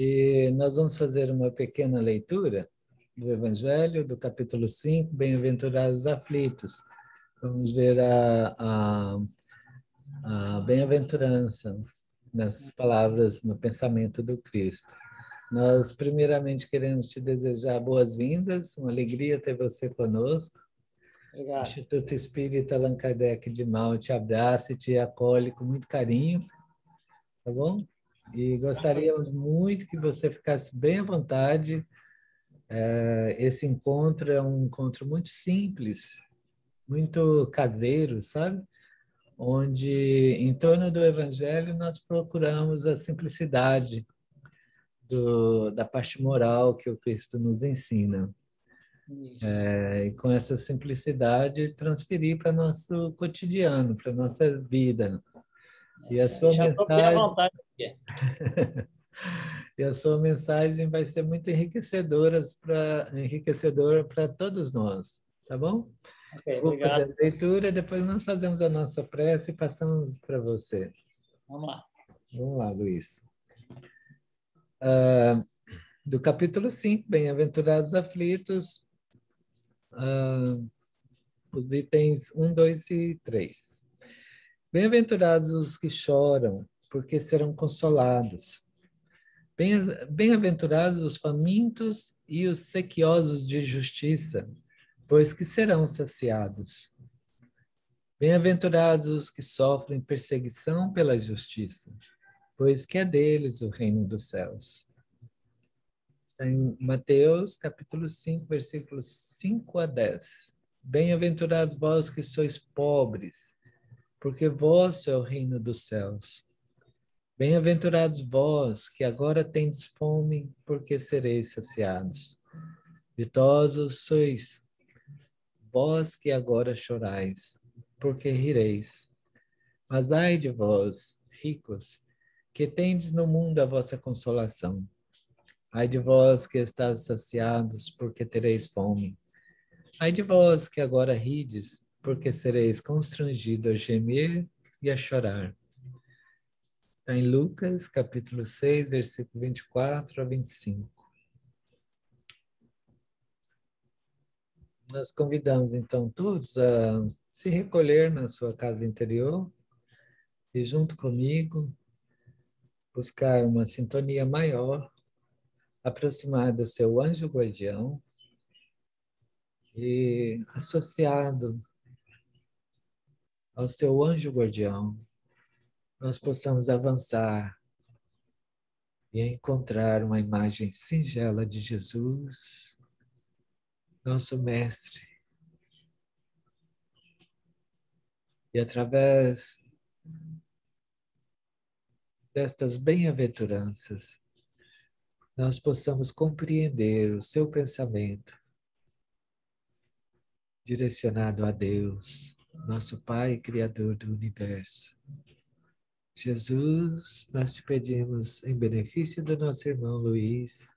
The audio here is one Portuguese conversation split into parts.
E nós vamos fazer uma pequena leitura do Evangelho, do capítulo 5, Bem-aventurados os aflitos. Vamos ver a bem-aventurança nas palavras, no pensamento do Cristo. Nós, primeiramente, queremos te desejar boas-vindas, uma alegria ter você conosco. Obrigado. O Instituto Espírita Allan Kardec de Mal te abraça e te acolhe com muito carinho, tá bom? E gostaríamos muito que você ficasse bem à vontade. Esse encontro é um encontro muito simples, muito caseiro, sabe? Onde, em torno do Evangelho, nós procuramos a simplicidade da parte moral que o Cristo nos ensina. E com essa simplicidade, transferir para nosso cotidiano, para nossa vida. E a sua Já estou bem à mensagem... vontade aqui. E a sua mensagem vai ser muito enriquecedora para todos nós, tá bom? Ok, Vou fazer obrigado. a leitura, depois nós fazemos a nossa prece e passamos para você. Vamos lá. Vamos lá, Luiz. Do capítulo 5, Bem-aventurados aflitos, os itens 1, 2 e 3. Bem-aventurados os que choram, porque serão consolados. Bem-aventurados os famintos e os sequiosos de justiça, pois que serão saciados. Bem-aventurados os que sofrem perseguição pela justiça, pois que é deles o reino dos céus. Está em Mateus, capítulo 5, versículos 5 a 10. Bem-aventurados vós que sois pobres, porque vosso é o reino dos céus. Bem-aventurados vós que agora tendes fome, porque sereis saciados. Ditosos sois vós que agora chorais, porque rireis. Mas ai de vós, ricos, que tendes no mundo a vossa consolação. Ai de vós que estáis saciados, porque tereis fome. Ai de vós que agora rides, porque sereis constrangidos a gemer e a chorar. Está em Lucas, capítulo 6, versículo 24 a 25. Nós convidamos, então, todos a se recolher na sua casa interior e, junto comigo, buscar uma sintonia maior, aproximar do seu anjo guardião e, associado ao seu anjo guardião, nós possamos avançar e encontrar uma imagem singela de Jesus, nosso Mestre. E através destas bem-aventuranças, nós possamos compreender o seu pensamento direcionado a Deus, nosso Pai Criador do Universo. Jesus, nós te pedimos, em benefício do nosso irmão Luiz,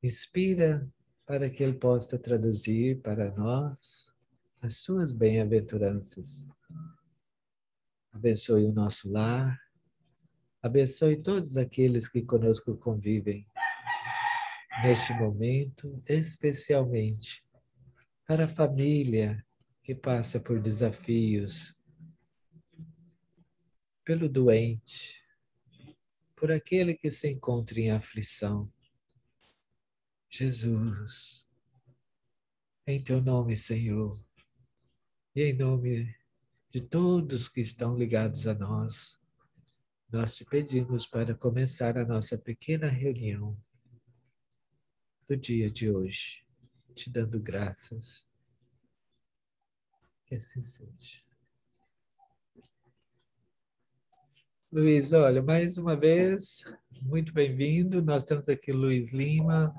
inspira para que ele possa traduzir para nós as suas bem-aventuranças. Abençoe o nosso lar, abençoe todos aqueles que conosco convivem neste momento, especialmente para a família que passa por desafios, pelo doente, por aquele que se encontra em aflição. Jesus, em teu nome, Senhor, e em nome de todos que estão ligados a nós, nós te pedimos para começar a nossa pequena reunião do dia de hoje, te dando graças. Que assim seja. Luiz, olha, mais uma vez, muito bem-vindo. Nós temos aqui Luiz Lima,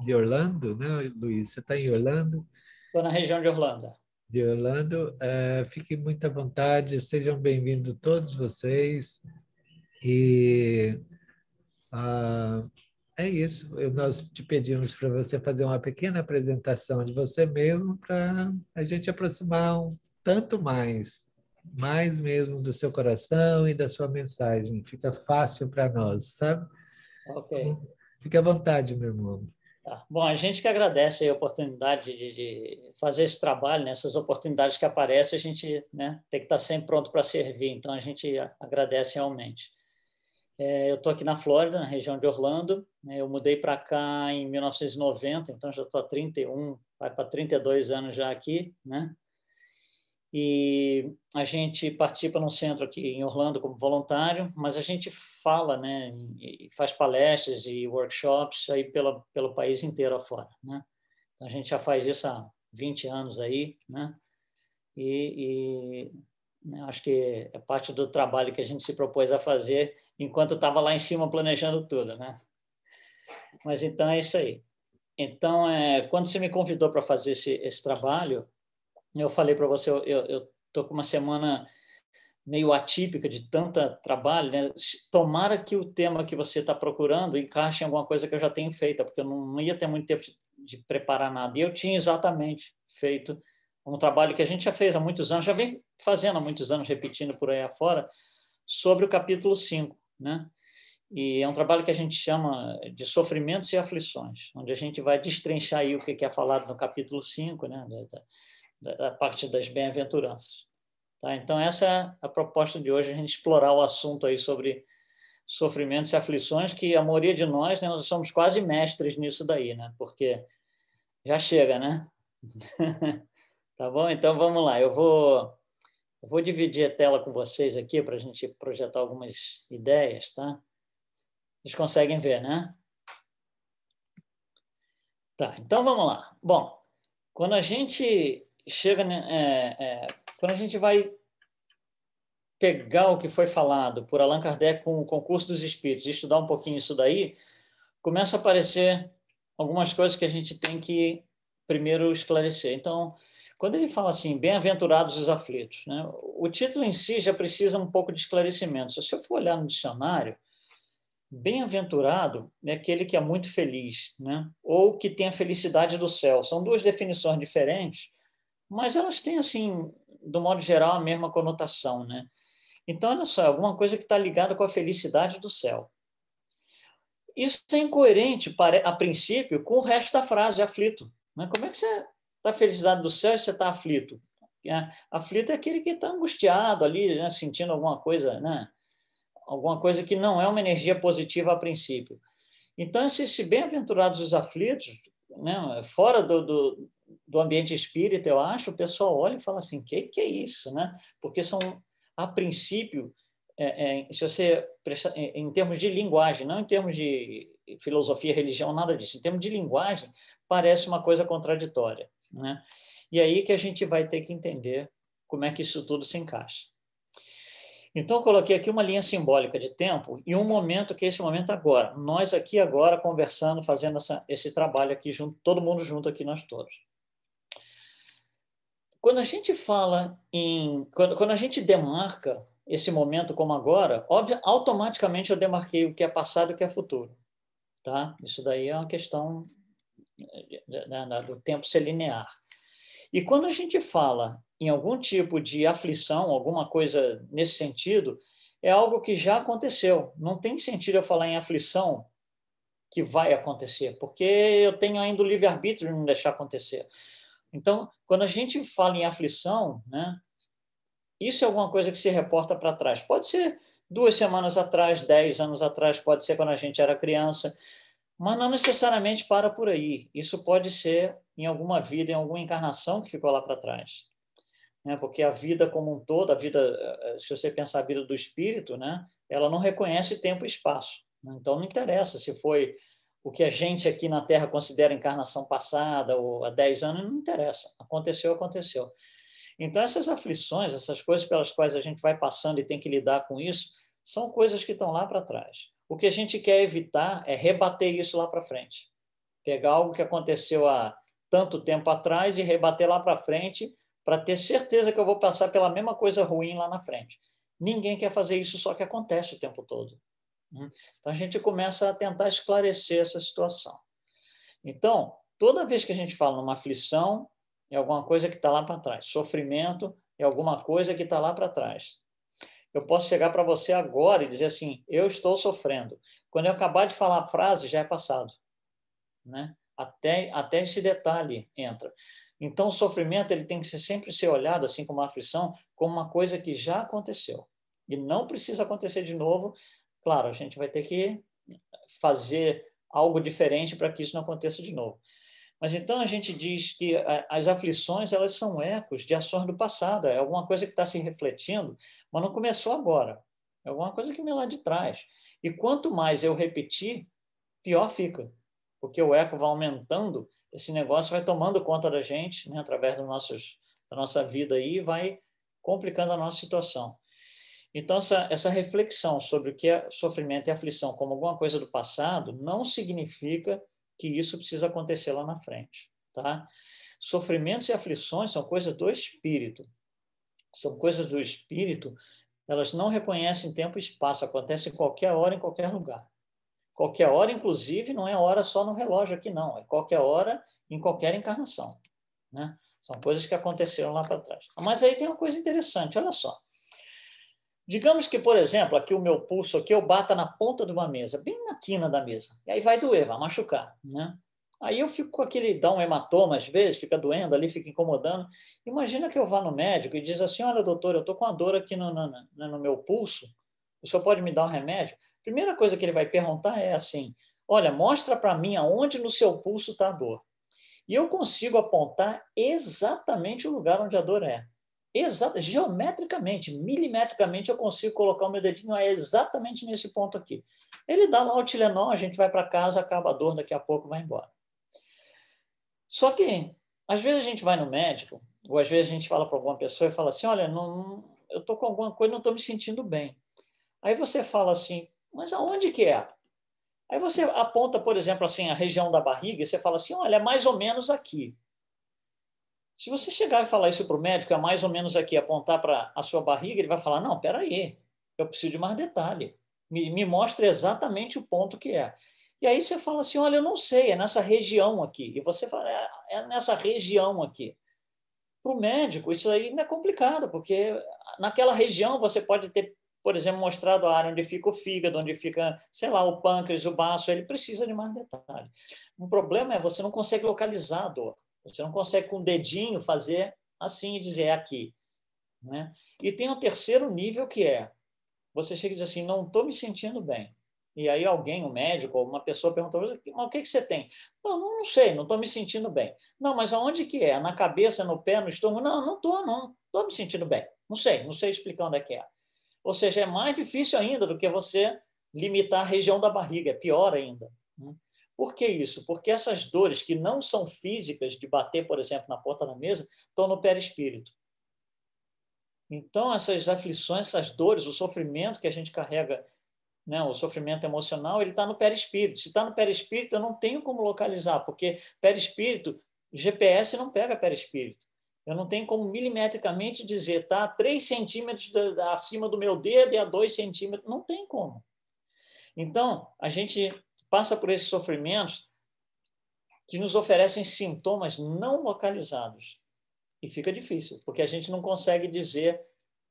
de Orlando, né, Luiz? Você está em Orlando? Estou na região de Orlando. De Orlando. Fiquem muito à vontade, sejam bem-vindos todos vocês. E é isso. Nós te pedimos para você fazer uma pequena apresentação de você mesmo para a gente aproximar um tanto mais mesmo do seu coração e da sua mensagem. Fica fácil para nós, sabe? Ok. Fique à vontade, meu irmão. Tá. Bom, a gente que agradece a oportunidade de fazer esse trabalho, né? Essas oportunidades que aparecem, a gente, né, tem que estar sempre pronto para servir, então a gente agradece realmente. Eu estou aqui na Flórida, na região de Orlando, né? Eu mudei para cá em 1990, então já estou há 31, vai para 32 anos já aqui, né? E a gente participa num centro aqui em Orlando como voluntário, mas a gente fala, né, e faz palestras e workshops aí pelo país inteiro afora, né? Então, a gente já faz isso há 20 anos aí, né? Né, acho que é parte do trabalho que a gente se propôs a fazer enquanto estava lá em cima planejando tudo, né? Mas então é isso aí. Então, quando você me convidou para fazer esse trabalho, eu falei para você, eu estou com uma semana meio atípica de tanta trabalho, né? Tomara que o tema que você está procurando encaixe em alguma coisa que eu já tenho feita, porque eu não ia ter muito tempo de preparar nada. E eu tinha exatamente feito um trabalho que a gente já fez há muitos anos, já vem fazendo há muitos anos, repetindo por aí afora, sobre o capítulo 5, né? E é um trabalho que a gente chama de sofrimentos e aflições, onde a gente vai destrinchar aí o que é falado no capítulo 5, né? Da parte das bem-aventuranças. Tá? Então, essa é a proposta de hoje, a gente explorar o assunto aí sobre sofrimentos e aflições, que a maioria de nós, né, nós somos quase mestres nisso daí, né? Porque já chega, né? Tá bom? Então, vamos lá. Eu vou dividir a tela com vocês aqui para a gente projetar algumas ideias, tá? Vocês conseguem ver, né? Tá, então vamos lá. Bom, quando a gente chega, quando a gente vai pegar o que foi falado por Allan Kardec com o Concurso dos Espíritos e estudar um pouquinho isso daí, começa a aparecer algumas coisas que a gente tem que primeiro esclarecer. Então, quando ele fala assim, bem-aventurados os aflitos, né? O título em si já precisa um pouco de esclarecimento. Se eu for olhar no dicionário, bem-aventurado é aquele que é muito feliz, né? Ou que tem a felicidade do céu. São duas definições diferentes, mas elas têm, assim, do modo geral, a mesma conotação, né? Então, olha só, alguma coisa que está ligada com a felicidade do céu. Isso é incoerente, a princípio, com o resto da frase, aflito. Né? Como é que você está felicidade do céu e você está aflito? Aflito é aquele que está angustiado ali, né? Sentindo alguma coisa, né? Alguma coisa que não é uma energia positiva a princípio. Então, esse bem-aventurados os aflitos, né? Fora do ambiente espírita, eu acho, o pessoal olha e fala assim, que é isso? Né? Porque são, a princípio, se você em termos de linguagem, não em termos de filosofia, religião, nada disso, em termos de linguagem, parece uma coisa contraditória, né? E aí que a gente vai ter que entender como é que isso tudo se encaixa. Então, eu coloquei aqui uma linha simbólica de tempo e um momento que é esse momento agora. Nós aqui agora conversando, fazendo esse trabalho aqui junto, todo mundo junto aqui, nós todos. Quando a gente fala quando a gente demarca esse momento como agora, óbvio, automaticamente eu demarquei o que é passado e o que é futuro, tá? Isso daí é uma questão do tempo ser linear. E quando a gente fala em algum tipo de aflição, alguma coisa nesse sentido, é algo que já aconteceu. Não tem sentido eu falar em aflição que vai acontecer, porque eu tenho ainda o livre-arbítrio de não deixar acontecer. Então, quando a gente fala em aflição, né, isso é alguma coisa que se reporta para trás. Pode ser 2 semanas atrás, 10 anos atrás, pode ser quando a gente era criança, mas não necessariamente para por aí. Isso pode ser em alguma vida, em alguma encarnação que ficou lá para trás. Né? Porque a vida como um todo, a vida, se você pensar a vida do espírito, né, ela não reconhece tempo e espaço. Então, não interessa se foi o que a gente aqui na Terra considera encarnação passada ou há 10 anos, não interessa. Aconteceu, aconteceu. Então, essas aflições, essas coisas pelas quais a gente vai passando e tem que lidar com isso, são coisas que estão lá para trás. O que a gente quer evitar é rebater isso lá para frente. Pegar algo que aconteceu há tanto tempo atrás e rebater lá para frente para ter certeza que eu vou passar pela mesma coisa ruim lá na frente. Ninguém quer fazer isso, só que acontece o tempo todo. Então, a gente começa a tentar esclarecer essa situação. Então, toda vez que a gente fala numa aflição, é alguma coisa que está lá para trás. Sofrimento é alguma coisa que está lá para trás. Eu posso chegar para você agora e dizer assim, eu estou sofrendo. Quando eu acabar de falar a frase, já é passado, né? Até esse detalhe entra. Então, o sofrimento ele tem que sempre ser olhado, assim como a aflição, como uma coisa que já aconteceu. E não precisa acontecer de novo. Claro, a gente vai ter que fazer algo diferente para que isso não aconteça de novo. Mas então a gente diz que as aflições elas são ecos de ações do passado, é alguma coisa que está se refletindo, mas não começou agora. É alguma coisa que vem lá de trás. E quanto mais eu repetir, pior fica, porque o eco vai aumentando, esse negócio vai tomando conta da gente, né, através da nossa vida aí, e vai complicando a nossa situação. Então, essa reflexão sobre o que é sofrimento e aflição como alguma coisa do passado não significa que isso precisa acontecer lá na frente, tá? Sofrimentos e aflições são coisas do espírito. São coisas do espírito, elas não reconhecem tempo e espaço, acontece em qualquer hora, em qualquer lugar. Qualquer hora, inclusive, não é hora só no relógio aqui, não. É qualquer hora, em qualquer encarnação, né? São coisas que aconteceram lá para trás. Mas aí tem uma coisa interessante, olha só. Digamos que, por exemplo, aqui o meu pulso aqui eu bata na ponta de uma mesa, bem na quina da mesa. E aí vai doer, vai machucar, né? Aí eu fico com aquele, dá um hematoma às vezes, fica doendo ali, fica incomodando. Imagina que eu vá no médico e diz assim, olha, doutor, eu estou com uma dor aqui no meu pulso, o senhor pode me dar um remédio? Primeira coisa que ele vai perguntar é assim, olha, mostra para mim aonde no seu pulso está a dor. E eu consigo apontar exatamente o lugar onde a dor é. Geometricamente, milimetricamente, eu consigo colocar o meu dedinho exatamente nesse ponto aqui. Ele dá lá o Tilenol, a gente vai para casa, acaba a dor, daqui a pouco vai embora. Só que, às vezes a gente vai no médico, ou às vezes a gente fala para alguma pessoa e fala assim, olha, eu estou com alguma coisa, não estou me sentindo bem. Aí você fala assim, mas aonde que é? Aí você aponta, por exemplo, assim, a região da barriga e você fala assim, olha, é mais ou menos aqui. Se você chegar e falar isso para o médico, é mais ou menos aqui, apontar para a sua barriga, ele vai falar, não, espera aí, eu preciso de mais detalhe. Me mostre exatamente o ponto que é. E aí você fala assim, olha, eu não sei, é nessa região aqui. E você fala, é nessa região aqui. Para o médico, isso aí ainda é complicado, porque naquela região você pode ter, por exemplo, mostrado a área onde fica o fígado, onde fica, sei lá, o pâncreas, o baço, ele precisa de mais detalhe. O problema é você não consegue localizar a dor. Você não consegue com o dedinho fazer assim e dizer é aqui, né? E tem um terceiro nível que é, você chega e diz assim, não estou me sentindo bem. E aí alguém, um médico, ou uma pessoa perguntou, mas o que você tem? Não sei, não estou me sentindo bem. Não, mas aonde que é? Na cabeça, no pé, no estômago? Não estou me sentindo bem. Não sei explicar onde é que é. Ou seja, é mais difícil ainda do que você limitar a região da barriga, é pior ainda. Por que isso? Porque essas dores que não são físicas, de bater, por exemplo, na ponta da mesa, estão no perispírito. Então, essas aflições, essas dores, o sofrimento que a gente carrega, né, o sofrimento emocional, ele está no perispírito. Se está no perispírito, eu não tenho como localizar, porque perispírito, GPS não pega perispírito. Eu não tenho como milimetricamente dizer, está a 3 centímetros acima do meu dedo e a 2 centímetros. Não tem como. Então, a gente passa por esses sofrimentos que nos oferecem sintomas não localizados. E fica difícil, porque a gente não consegue dizer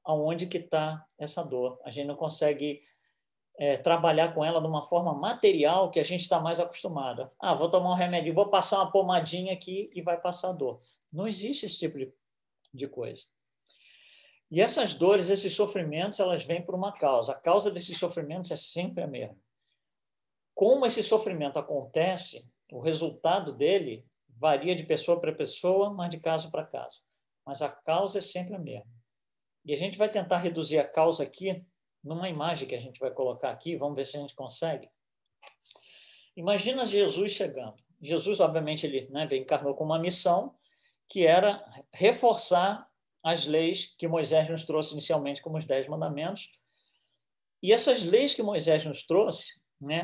aonde que está essa dor. A gente não consegue trabalhar com ela de uma forma material que a gente está mais acostumado. Vou tomar um remédio, vou passar uma pomadinha aqui e vai passar a dor. Não existe esse tipo de coisa. E essas dores, esses sofrimentos, elas vêm por uma causa. A causa desses sofrimentos é sempre a mesma. Como esse sofrimento acontece, o resultado dele varia de pessoa para pessoa, mas de caso para caso. Mas a causa é sempre a mesma. E a gente vai tentar reduzir a causa aqui numa imagem que a gente vai colocar aqui, vamos ver se a gente consegue. Imagina Jesus chegando. Jesus, obviamente, ele encarnou com uma missão que era reforçar as leis que Moisés nos trouxe inicialmente como os 10 mandamentos. E essas leis que Moisés nos trouxe,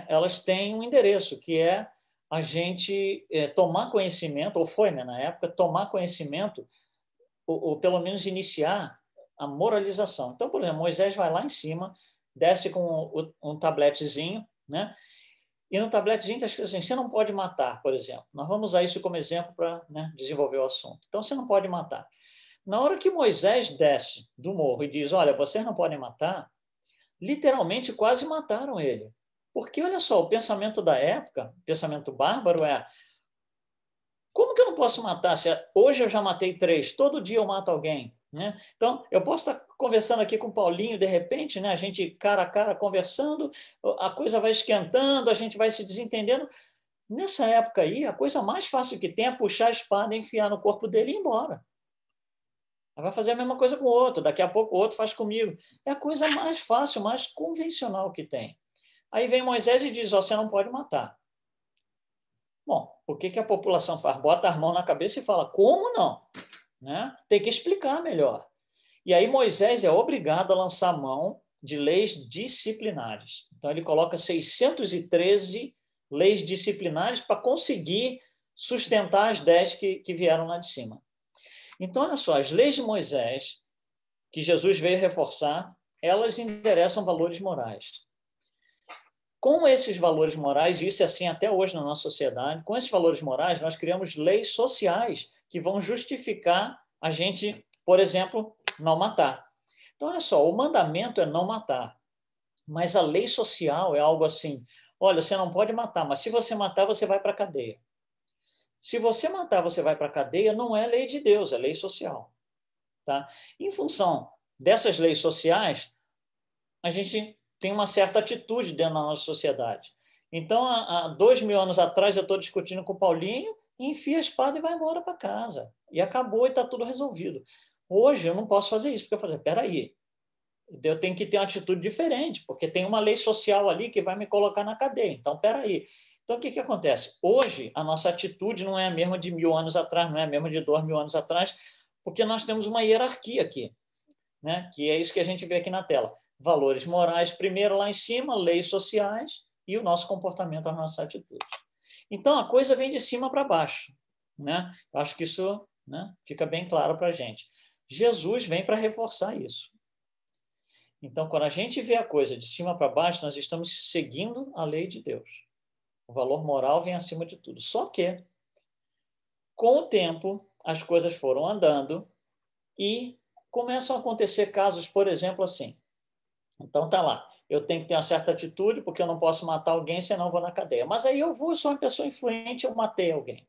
elas têm um endereço, que é a gente tomar conhecimento, ou foi, na época, tomar conhecimento, ou pelo menos iniciar a moralização. Então, por exemplo, Moisés vai lá em cima, desce com um tabletezinho, e no tabletezinho está escrito assim, você não pode matar, por exemplo. Nós vamos usar isso como exemplo para desenvolver o assunto. Então, você não pode matar. Na hora que Moisés desce do morro e diz, olha, vocês não podem matar, literalmente quase mataram ele. Porque, olha só, o pensamento da época, o pensamento bárbaro é, como que eu não posso matar? Se hoje eu já matei 3, todo dia eu mato alguém. Né? Então, eu posso estar conversando aqui com o Paulinho, de repente, né? A gente cara a cara conversando, a coisa vai esquentando, a gente vai se desentendendo. Nessa época aí, a coisa mais fácil que tem é puxar a espada, enfiar no corpo dele e ir embora. Ela vai fazer a mesma coisa com o outro, daqui a pouco o outro faz comigo. É a coisa mais fácil, mais convencional que tem. Aí vem Moisés e diz, ó, você não pode matar. Bom, o que a população faz? Bota a mão na cabeça e fala, como não? Né? Tem que explicar melhor. E aí Moisés é obrigado a lançar mão de leis disciplinares. Então ele coloca 613 leis disciplinares para conseguir sustentar as 10 que vieram lá de cima. Então, olha só, as leis de Moisés, que Jesus veio reforçar, elas endereçam valores morais. Com esses valores morais, isso é assim até hoje na nossa sociedade, com esses valores morais, nós criamos leis sociais que vão justificar a gente, por exemplo, não matar. Então, olha só, o mandamento é não matar, mas a lei social é algo assim, olha, você não pode matar, mas se você matar, você vai para a cadeia. Se você matar, você vai para a cadeia, não é lei de Deus, é lei social. Tá? Em função dessas leis sociais, a gente tem uma certa atitude dentro da nossa sociedade. Então, há 2.000 anos atrás, eu estou discutindo com o Paulinho, enfia a espada e vai embora para casa. E acabou e está tudo resolvido. Hoje, eu não posso fazer isso, porque eu falei, peraí, eu tenho que ter uma atitude diferente, porque tem uma lei social ali que vai me colocar na cadeia. Então, peraí. Então, o que acontece? Hoje, a nossa atitude não é a mesma de 1.000 anos atrás, não é a mesma de 2.000 anos atrás, porque nós temos uma hierarquia aqui, né? Que é isso que a gente vê aqui na tela. Valores morais primeiro lá em cima, leis sociais e o nosso comportamento, a nossa atitude. Então, a coisa vem de cima para baixo. Né? Eu acho que isso, né, fica bem claro para a gente. Jesus vem para reforçar isso. Então, quando a gente vê a coisa de cima para baixo, nós estamos seguindo a lei de Deus. O valor moral vem acima de tudo. Só que, com o tempo, as coisas foram andando e começam a acontecer casos, por exemplo, assim. Então, tá lá. Eu tenho que ter uma certa atitude, porque eu não posso matar alguém, senão eu vou na cadeia. Mas aí eu sou uma pessoa influente, eu matei alguém.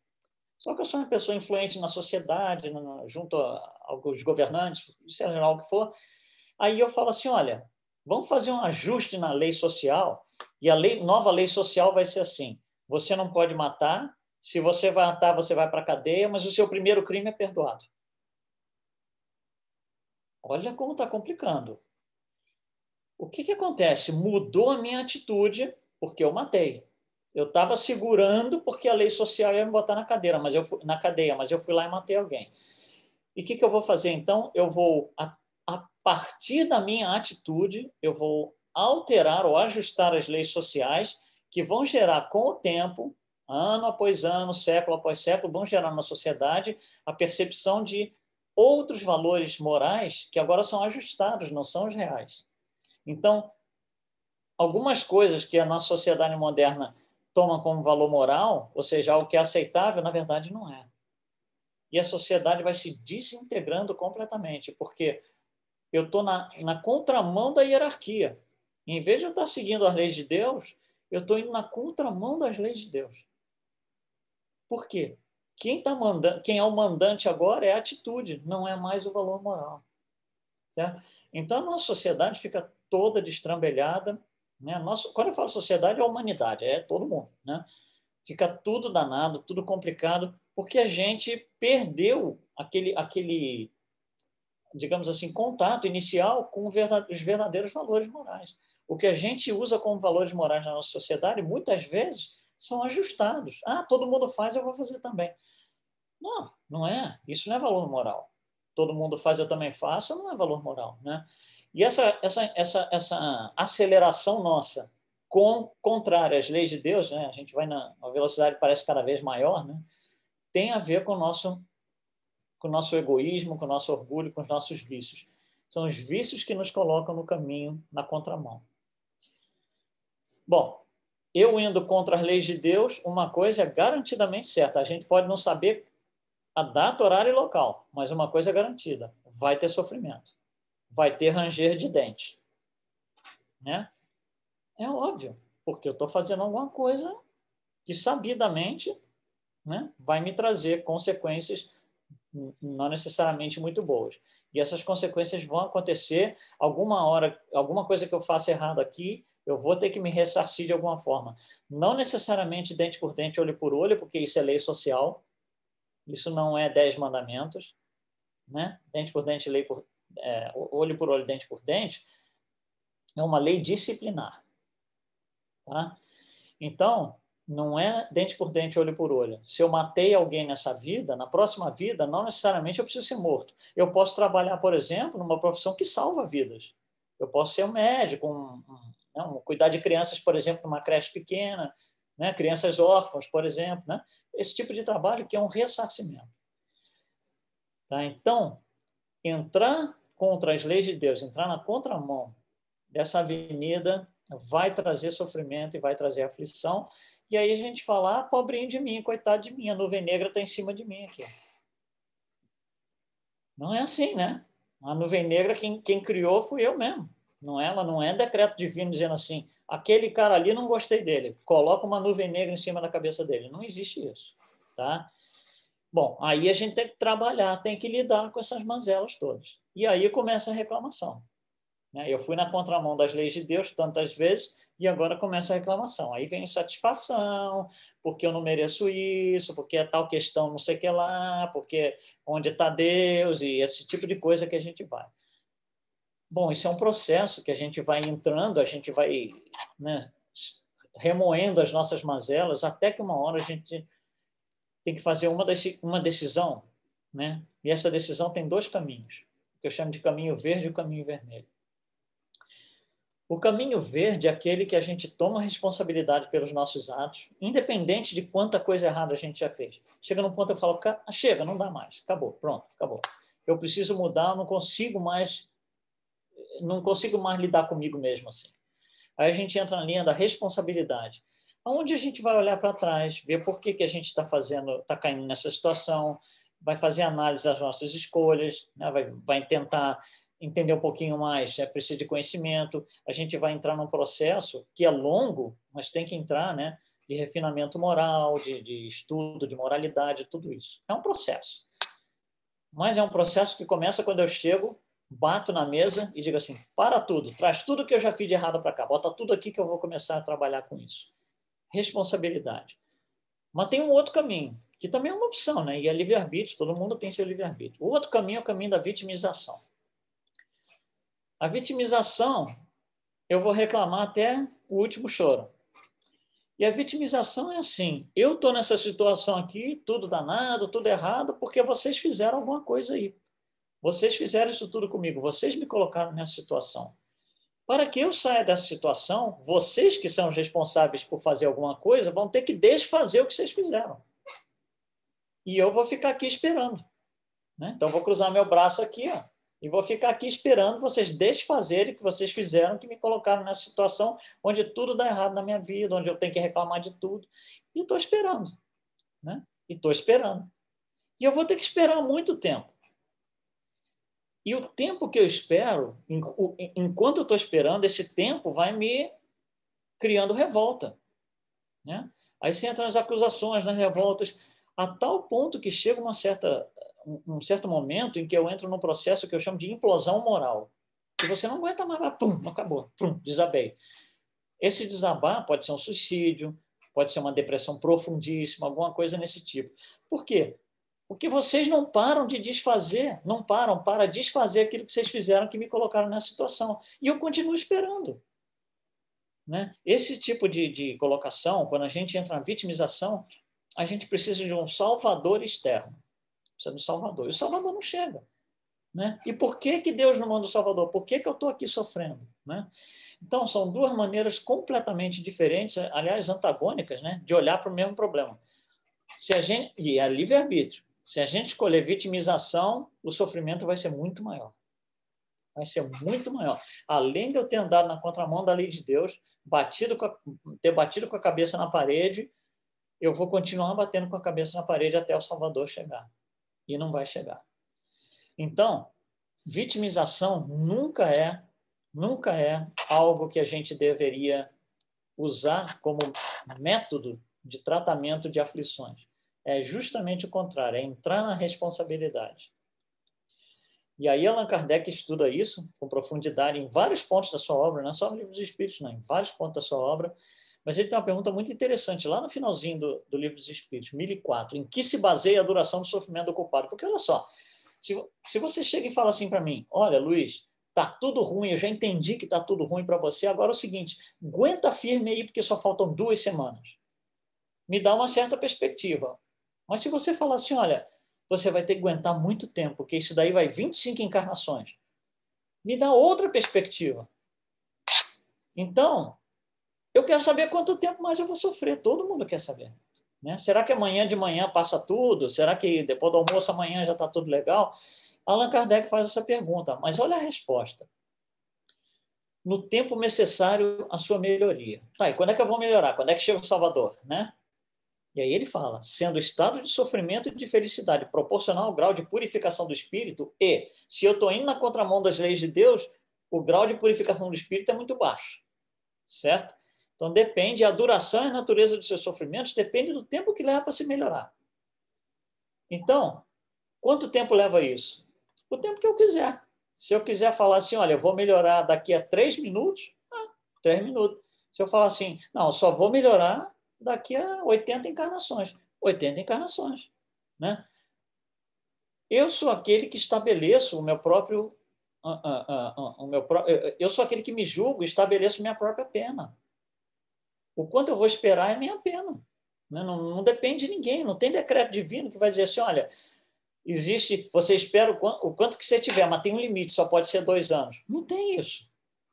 Só que eu sou uma pessoa influente na sociedade, junto aos governantes, seja lá o que for. Aí eu falo assim, olha, vamos fazer um ajuste na lei social, e a nova lei social vai ser assim, você não pode matar, se você vai matar, você vai para a cadeia, mas o seu primeiro crime é perdoado. Olha como está complicando. O que acontece? Mudou a minha atitude porque eu matei. Eu estava segurando porque a lei social ia me botar na cadeia, mas eu fui lá e matei alguém. E o que eu vou fazer então? Eu vou, a partir da minha atitude, eu vou alterar ou ajustar as leis sociais que vão gerar com o tempo, ano após ano, século após século, vão gerar na sociedade a percepção de outros valores morais que agora são ajustados, não são os reais. Então, algumas coisas que a nossa sociedade moderna toma como valor moral, ou seja, algo que é aceitável, na verdade não é. E a sociedade vai se desintegrando completamente, porque eu estou na contramão da hierarquia. Em vez de eu estar seguindo as leis de Deus, eu estou indo na contramão das leis de Deus. Por quê? Quem é o mandante agora é a atitude, não é mais o valor moral. Certo? Então, a nossa sociedade fica toda destrambelhada. Né? Quando eu falo sociedade, é a humanidade, é todo mundo. Né? Fica tudo danado, tudo complicado, porque a gente perdeu aquele, digamos assim, contato inicial com os verdadeiros valores morais. O que a gente usa como valores morais na nossa sociedade, muitas vezes, são ajustados. Ah, todo mundo faz, eu vou fazer também. Não, não é. Isso não é valor moral. Todo mundo faz, eu também faço, não é valor moral. Né? E essa aceleração nossa, contrária às leis de Deus, né? A gente vai na velocidade parece cada vez maior, né? Tem a ver com o nosso egoísmo, com o nosso orgulho, com os nossos vícios. São os vícios que nos colocam no caminho, na contramão. Bom, eu indo contra as leis de Deus, uma coisa é garantidamente certa. A gente pode não saber a data, horário e local, mas uma coisa é garantida, vai ter sofrimento, vai ter ranger de dente, né? É óbvio, porque eu estou fazendo alguma coisa que sabidamente, né, vai me trazer consequências não necessariamente muito boas. E essas consequências vão acontecer alguma hora, alguma coisa que eu faça errado aqui, eu vou ter que me ressarcir de alguma forma. Não necessariamente dente por dente, olho por olho, porque isso é lei social, isso não é 10 mandamentos, né? Dente por dente, olho por olho, dente por dente, é uma lei disciplinar. Tá? Então, não é dente por dente, olho por olho. Se eu matei alguém nessa vida, na próxima vida, não necessariamente eu preciso ser morto. Eu posso trabalhar, por exemplo, numa profissão que salva vidas. Eu posso ser um médico, cuidar de crianças, por exemplo, numa creche pequena, né? Crianças órfãs, por exemplo. Né? Esse tipo de trabalho que é um ressarcimento. Tá? Então, entrar contra as leis de Deus, entrar na contramão dessa avenida vai trazer sofrimento e vai trazer aflição. E aí a gente fala, pobrinho de mim, coitado de mim, a nuvem negra está em cima de mim aqui. Não é assim, né? A nuvem negra, quem criou fui eu mesmo. Ela não é decreto divino dizendo assim, aquele cara ali não gostei dele, coloca uma nuvem negra em cima da cabeça dele. Não existe isso. Tá? Bom, aí a gente tem que trabalhar, tem que lidar com essas mazelas todas. E aí começa a reclamação. Eu fui na contramão das leis de Deus tantas vezes e agora começa a reclamação. Aí vem insatisfação, porque eu não mereço isso, porque é tal questão não sei o que lá, porque onde está Deus e esse tipo de coisa que a gente vai. Bom, isso é um processo que a gente vai entrando, a gente vai, né, remoendo as nossas mazelas até que uma hora a gente tem que fazer uma decisão, né? E essa decisão tem 2 caminhos, que eu chamo de caminho verde e o caminho vermelho. O caminho verde é aquele que a gente toma responsabilidade pelos nossos atos, independente de quanta coisa errada a gente já fez. Chega num ponto eu falo, chega, não dá mais, acabou, pronto, acabou. Eu preciso mudar, eu não consigo mais lidar comigo mesmo assim. Aí a gente entra na linha da responsabilidade, onde a gente vai olhar para trás, ver por que a gente está caindo nessa situação, vai fazer análise das nossas escolhas, né? vai tentar entender um pouquinho mais, precisa de conhecimento, a gente vai entrar num processo que é longo, mas tem que entrar, né, de refinamento moral, de estudo, de moralidade, tudo isso. É um processo. Mas é um processo que começa quando eu chego, bato na mesa e digo assim, para tudo, traz tudo que eu já fiz de errado para cá, bota tudo aqui que eu vou começar a trabalhar com isso. Responsabilidade. Mas tem um outro caminho, que também é uma opção, né? E é livre-arbítrio, todo mundo tem seu livre-arbítrio. O outro caminho é o caminho da vitimização. A vitimização, eu vou reclamar até o último choro. E a vitimização é assim, eu estou nessa situação aqui, tudo danado, tudo errado, porque vocês fizeram alguma coisa aí. Vocês fizeram isso tudo comigo, vocês me colocaram nessa situação. Para que eu saia dessa situação, vocês que são os responsáveis por fazer alguma coisa vão ter que desfazer o que vocês fizeram. E eu vou ficar aqui esperando. Né? Então, vou cruzar meu braço aqui, ó, e vou ficar aqui esperando vocês desfazerem o que vocês fizeram, que me colocaram nessa situação onde tudo dá errado na minha vida, onde eu tenho que reclamar de tudo. E estou esperando. Né? E estou esperando. E eu vou ter que esperar muito tempo. E o tempo que eu espero, enquanto eu estou esperando, esse tempo vai me criando revolta. Né? Aí você entra nas acusações, nas revoltas, a tal ponto que chega um certo momento em que eu entro num processo que eu chamo de implosão moral. Que você não aguenta mais, pum, acabou, pum, desabei. Esse desabar pode ser um suicídio, pode ser uma depressão profundíssima, alguma coisa nesse tipo. Por quê? Porque vocês não param de desfazer, não param para desfazer aquilo que vocês fizeram que me colocaram nessa situação. E eu continuo esperando. Né? Esse tipo de colocação, quando a gente entra na vitimização, a gente precisa de um salvador externo. Precisa de um salvador. E o salvador não chega. Né? E por que Deus não manda o salvador? Por que eu estou aqui sofrendo? Né? Então, são 2 maneiras completamente diferentes, aliás, antagônicas, né? De olhar para o mesmo problema. E é livre-arbítrio. Se a gente escolher vitimização, o sofrimento vai ser muito maior. Vai ser muito maior. Além de eu ter andado na contramão da lei de Deus, ter batido com a cabeça na parede, eu vou continuar batendo com a cabeça na parede até o Salvador chegar. e não vai chegar. Então, vitimização nunca é algo que a gente deveria usar como método de tratamento de aflições. É justamente o contrário, é entrar na responsabilidade. E aí Allan Kardec estuda isso com profundidade em vários pontos da sua obra, não é só no Livro dos Espíritos, não, em vários pontos da sua obra, mas ele tem uma pergunta muito interessante lá no finalzinho do Livro dos Espíritos, 1004, em que se baseia a duração do sofrimento do culpado? Porque, olha só, se você chega e fala assim para mim, olha, Luiz, tá tudo ruim, eu já entendi que tá tudo ruim para você, agora é o seguinte, aguenta firme aí, porque só faltam 2 semanas. Me dá uma certa perspectiva. Mas se você falar assim, olha, você vai ter que aguentar muito tempo, porque isso daí vai 25 encarnações, me dá outra perspectiva. Então, eu quero saber quanto tempo mais eu vou sofrer, todo mundo quer saber. Né? Será que amanhã de manhã passa tudo? Será que depois do almoço amanhã já está tudo legal? Allan Kardec faz essa pergunta, mas olha a resposta. No tempo necessário à sua melhoria. Tá, e quando é que eu vou melhorar? Quando é que chega o Salvador? Né? E aí ele fala, sendo o estado de sofrimento e de felicidade proporcional ao grau de purificação do espírito e, se eu estou indo na contramão das leis de Deus, o grau de purificação do espírito é muito baixo. Certo? Então, depende, a duração e a natureza dos seus sofrimentos depende do tempo que leva para se melhorar. Então, quanto tempo leva isso? O tempo que eu quiser. Se eu quiser falar assim, olha, eu vou melhorar daqui a 3 minutos, 3 minutos. Se eu falar assim, não, eu só vou melhorar daqui a 80 encarnações. 80 encarnações. Né? Eu sou aquele que estabeleço o meu próprio... eu sou aquele que me julgo e estabeleço minha própria pena. O quanto eu vou esperar é minha pena. Né? Não depende de ninguém, não tem decreto divino que vai dizer assim, olha, existe, você espera o quanto que você tiver, mas tem um limite, só pode ser 2 anos. Não tem isso.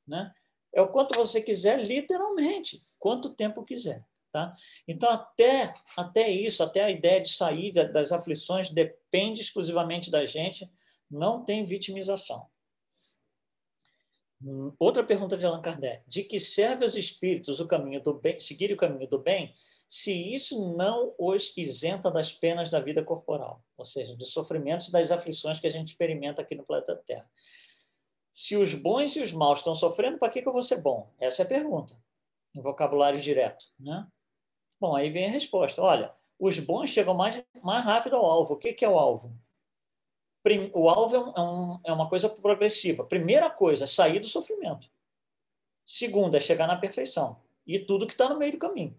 Né? É o quanto você quiser, literalmente, quanto tempo quiser. Tá? Então, até isso, até a ideia de sair das aflições depende exclusivamente da gente, não tem vitimização. Outra pergunta de Allan Kardec. De que serve aos espíritos o caminho do bem, seguir o caminho do bem, se isso não os isenta das penas da vida corporal, ou seja, dos sofrimentos e das aflições que a gente experimenta aqui no planeta Terra? Se os bons e os maus estão sofrendo, para que eu vou ser bom? Essa é a pergunta, em vocabulário direto. Né? Bom, aí vem a resposta. Olha, os bons chegam mais rápido ao alvo. O que é o alvo? O alvo é uma coisa progressiva. Primeira coisa, sair do sofrimento. Segunda, é chegar na perfeição. E tudo que está no meio do caminho.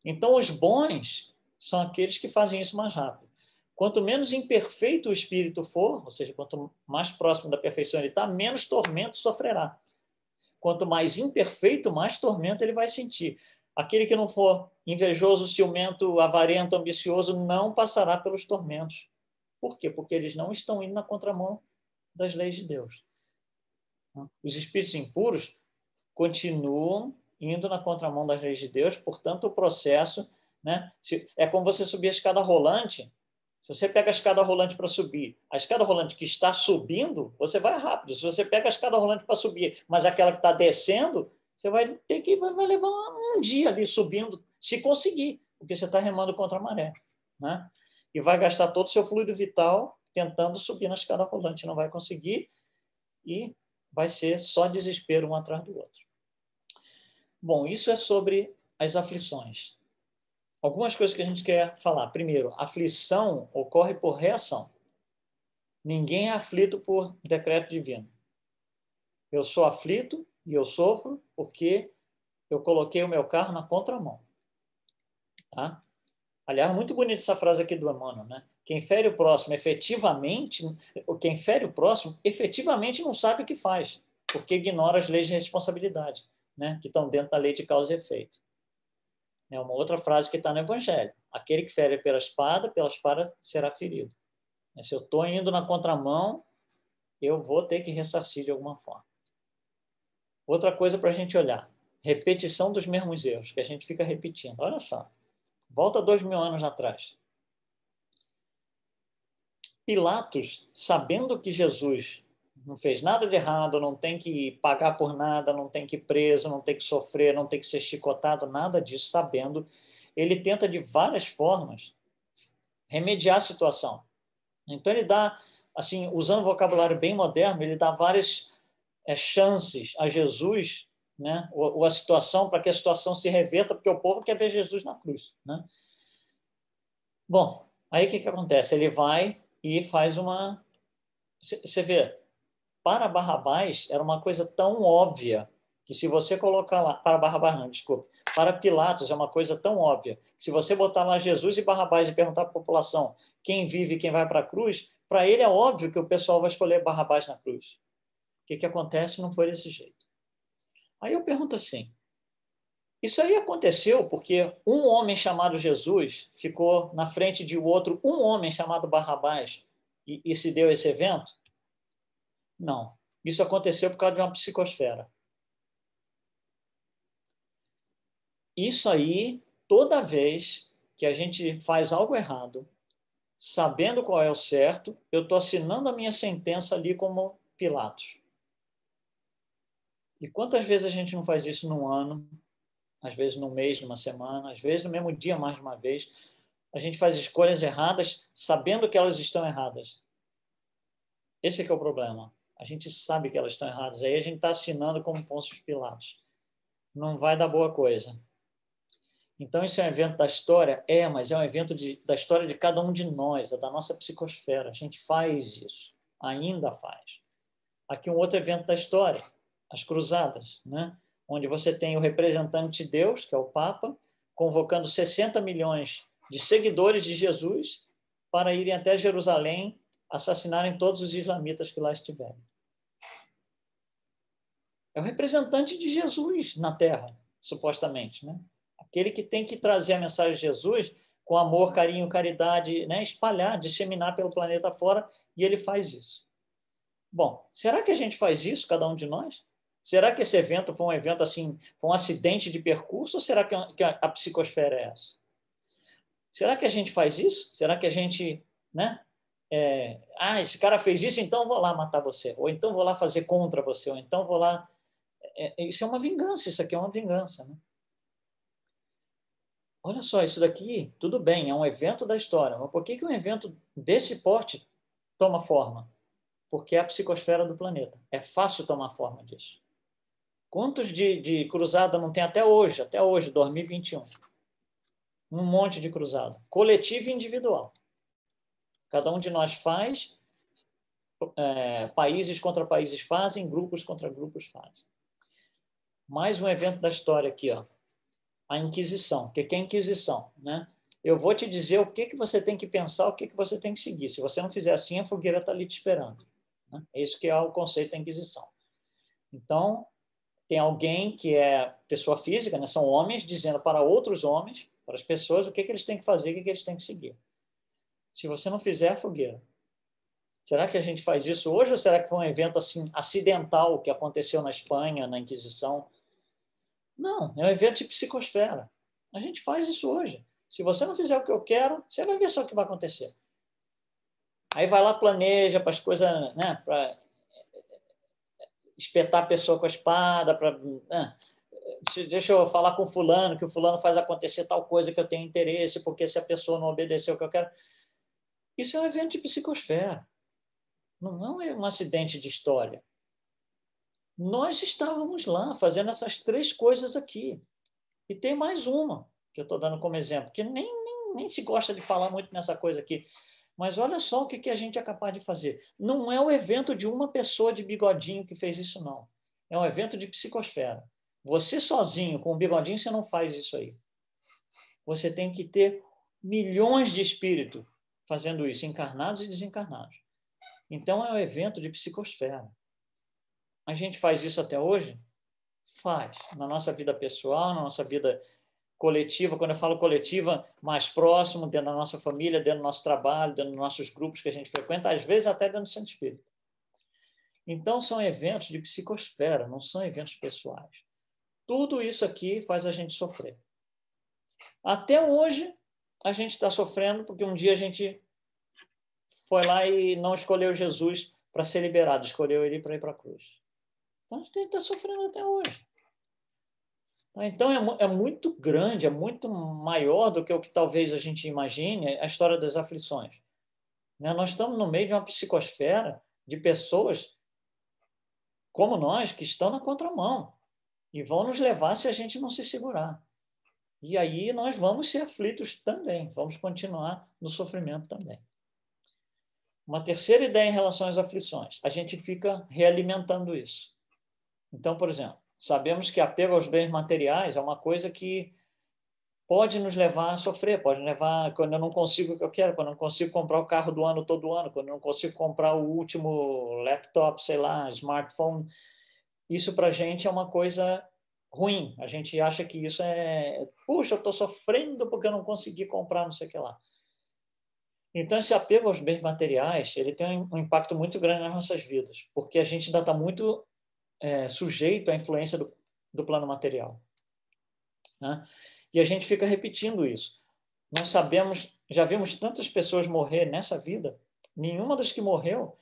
Então, os bons são aqueles que fazem isso mais rápido. Quanto menos imperfeito o espírito for, ou seja, quanto mais próximo da perfeição ele está, menos tormento sofrerá. Quanto mais imperfeito, mais tormento ele vai sentir. Aquele que não for invejoso, ciumento, avarento, ambicioso, não passará pelos tormentos. Por quê? Porque eles não estão indo na contramão das leis de Deus. Os espíritos impuros continuam indo na contramão das leis de Deus, portanto, o processo... Né? É como você subir a escada rolante. Se você pega a escada rolante para subir, a escada rolante que está subindo, você vai rápido. Se você pega a escada rolante para subir, mas aquela que está descendo, você vai levar um dia ali subindo, se conseguir, porque você está remando contra a maré. Né? E vai gastar todo o seu fluido vital tentando subir na escada rolante. Não vai conseguir e vai ser só desespero um atrás do outro. Bom, isso é sobre as aflições. Algumas coisas que a gente quer falar. Primeiro, aflição ocorre por reação. Ninguém é aflito por decreto divino. Eu sou aflito e eu sofro porque eu coloquei o meu carro na contramão. Tá? Aliás, muito bonita essa frase aqui do Emmanuel, né? Quem fere o próximo efetivamente não sabe o que faz, porque ignora as leis de responsabilidade, né? Que estão dentro da lei de causa e efeito. É uma outra frase que está no Evangelho. Aquele que fere pela espada será ferido. Se eu estou indo na contramão, eu vou ter que ressarcir de alguma forma. Outra coisa para a gente olhar. Repetição dos mesmos erros, que a gente fica repetindo. Olha só. Volta 2000 anos atrás. Pilatos, sabendo que Jesus não fez nada de errado, não tem que pagar por nada, não tem que ir preso, não tem que sofrer, não tem que ser chicotado, nada disso, sabendo, ele tenta de várias formas remediar a situação. Então, ele dá, assim, usando um vocabulário bem moderno, ele dá várias chances a Jesus, né? ou a situação, para que a situação se reverta, porque o povo quer ver Jesus na cruz. Né? Bom, aí o que acontece? Ele vai e faz uma... Você vê, para Barrabás era uma coisa tão óbvia que se você colocar lá... Para Barrabás não, desculpe. Para Pilatos é uma coisa tão óbvia que se você botar lá Jesus e Barrabás e perguntar para a população quem vive e quem vai para a cruz, para ele é óbvio que o pessoal vai escolher Barrabás na cruz. O que acontece? Não foi desse jeito. Aí eu pergunto assim, isso aí aconteceu porque um homem chamado Jesus ficou na frente de outro, um homem chamado Barrabás, e se deu esse evento? Não. Isso aconteceu por causa de uma psicosfera. Isso aí, toda vez que a gente faz algo errado, sabendo qual é o certo, eu estou assinando a minha sentença ali como Pilatos. E quantas vezes a gente não faz isso num ano, às vezes num mês, numa semana, às vezes no mesmo dia mais de uma vez, a gente faz escolhas erradas sabendo que elas estão erradas. Esse é que é o problema. A gente sabe que elas estão erradas. Aí a gente está assinando como Pôncio Pilatos. Não vai dar boa coisa. Então, isso é um evento da história? Mas é um evento da história de cada um de nós, da nossa psicosfera. A gente faz isso. Ainda faz. Aqui um outro evento da história, as Cruzadas, né? Onde você tem o representante de Deus, que é o Papa, convocando 60 milhões de seguidores de Jesus para irem até Jerusalém assassinarem todos os islamitas que lá estiverem. É o representante de Jesus na Terra, supostamente, né? Aquele que tem que trazer a mensagem de Jesus com amor, carinho, caridade, né? Espalhar, disseminar pelo planeta fora, e ele faz isso. Bom, será que a gente faz isso, cada um de nós? Será que esse evento foi um evento assim, foi um acidente de percurso, ou será que a psicosfera é essa? Será que a gente faz isso? Será que a gente, né? Esse cara fez isso, então vou lá matar você, ou então vou lá fazer contra você, ou então vou lá... isso é uma vingança, isso aqui é uma vingança, né? Olha só, isso daqui, tudo bem, é um evento da história, mas por que um evento desse porte toma forma? Porque é a psicosfera do planeta. É fácil tomar forma disso. Quantos de cruzada não tem até hoje, 2021? Um monte de cruzada. Coletiva e individual. Cada um de nós faz, países contra países fazem, grupos contra grupos fazem. Mais um evento da história aqui, ó. A Inquisição. O que é a Inquisição? Né? Eu vou te dizer o que você tem que pensar, o que você tem que seguir. Se você não fizer assim, a fogueira está ali te esperando. Né? É isso que é o conceito da Inquisição. Então, tem alguém que é pessoa física, né? São homens, dizendo para outros homens, para as pessoas, o que eles têm que fazer, o que eles têm que seguir. Se você não fizer, a fogueira. Será que a gente faz isso hoje ou será que foi um evento assim acidental que aconteceu na Espanha, na Inquisição? Não, é um evento de psicosfera. A gente faz isso hoje. Se você não fizer o que eu quero, você vai ver só o que vai acontecer. Aí vai lá, planeja para as coisas, né? Para espetar a pessoa com a espada, para... deixa eu falar com fulano, que o fulano faz acontecer tal coisa que eu tenho interesse, porque se a pessoa não obedeceu o que eu quero... Isso é um evento de psicosfera. Não é um acidente de história. Nós estávamos lá fazendo essas três coisas aqui. E tem mais uma, que eu estou dando como exemplo, que nem se gosta de falar muito nessa coisa aqui. Mas olha só o que a gente é capaz de fazer. Não é o evento de uma pessoa de bigodinho que fez isso, não. É um evento de psicosfera. Você sozinho, com o bigodinho, você não faz isso aí. Você tem que ter milhões de espíritos fazendo isso, encarnados e desencarnados. Então, é um evento de psicosfera. A gente faz isso até hoje? Faz. Na nossa vida pessoal, na nossa vida coletiva. Quando eu falo coletiva, mais próximo, dentro da nossa família, dentro do nosso trabalho, dentro dos nossos grupos que a gente frequenta, às vezes até dentro do centro espírita. Então, são eventos de psicosfera, não são eventos pessoais. Tudo isso aqui faz a gente sofrer. Até hoje, a gente está sofrendo porque um dia a gente foi lá e não escolheu Jesus para ser liberado, escolheu ele para ir para a cruz. Então, a gente está sofrendo até hoje. Então, é muito grande, é muito maior do que o que talvez a gente imagine a história das aflições. né? Nós estamos no meio de uma psicosfera de pessoas como nós que estão na contramão e vão nos levar se a gente não se segurar. E aí nós vamos ser aflitos também, vamos continuar no sofrimento também. Uma terceira ideia em relação às aflições, a gente fica realimentando isso. Então, por exemplo, sabemos que apego aos bens materiais é uma coisa que pode nos levar a sofrer, pode levar quando eu não consigo o que eu quero, quando eu não consigo comprar o carro do ano todo ano, quando eu não consigo comprar o último laptop, sei lá, smartphone. Isso para a gente é uma coisa ruim. A gente acha que isso puxa, eu estou sofrendo porque eu não consegui comprar não sei o que lá. Então, esse apego aos bens materiais, ele tem um impacto muito grande nas nossas vidas, porque a gente ainda está muito sujeito à influência do plano material, né? E a gente fica repetindo isso. Nós sabemos, já vimos tantas pessoas morrer nessa vida, nenhuma das que morreu,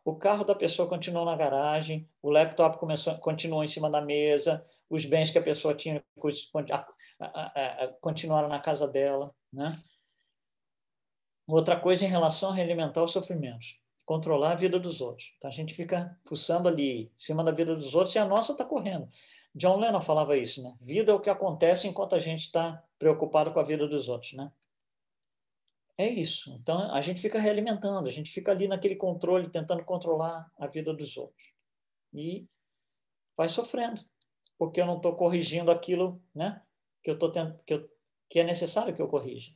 o carro da pessoa continuou na garagem, o laptop continuou em cima da mesa, os bens que a pessoa tinha continuaram na casa dela, né? Outra coisa em relação a realimentar os sofrimentos, controlar a vida dos outros. Então, a gente fica fuçando ali em cima da vida dos outros e a nossa está correndo. John Lennon falava isso, né? Vida é o que acontece enquanto a gente está preocupado com a vida dos outros, né? É isso. Então, a gente fica realimentando, a gente fica ali naquele controle, tentando controlar a vida dos outros. E vai sofrendo, porque eu não estou corrigindo aquilo, né, que é necessário que eu corrija.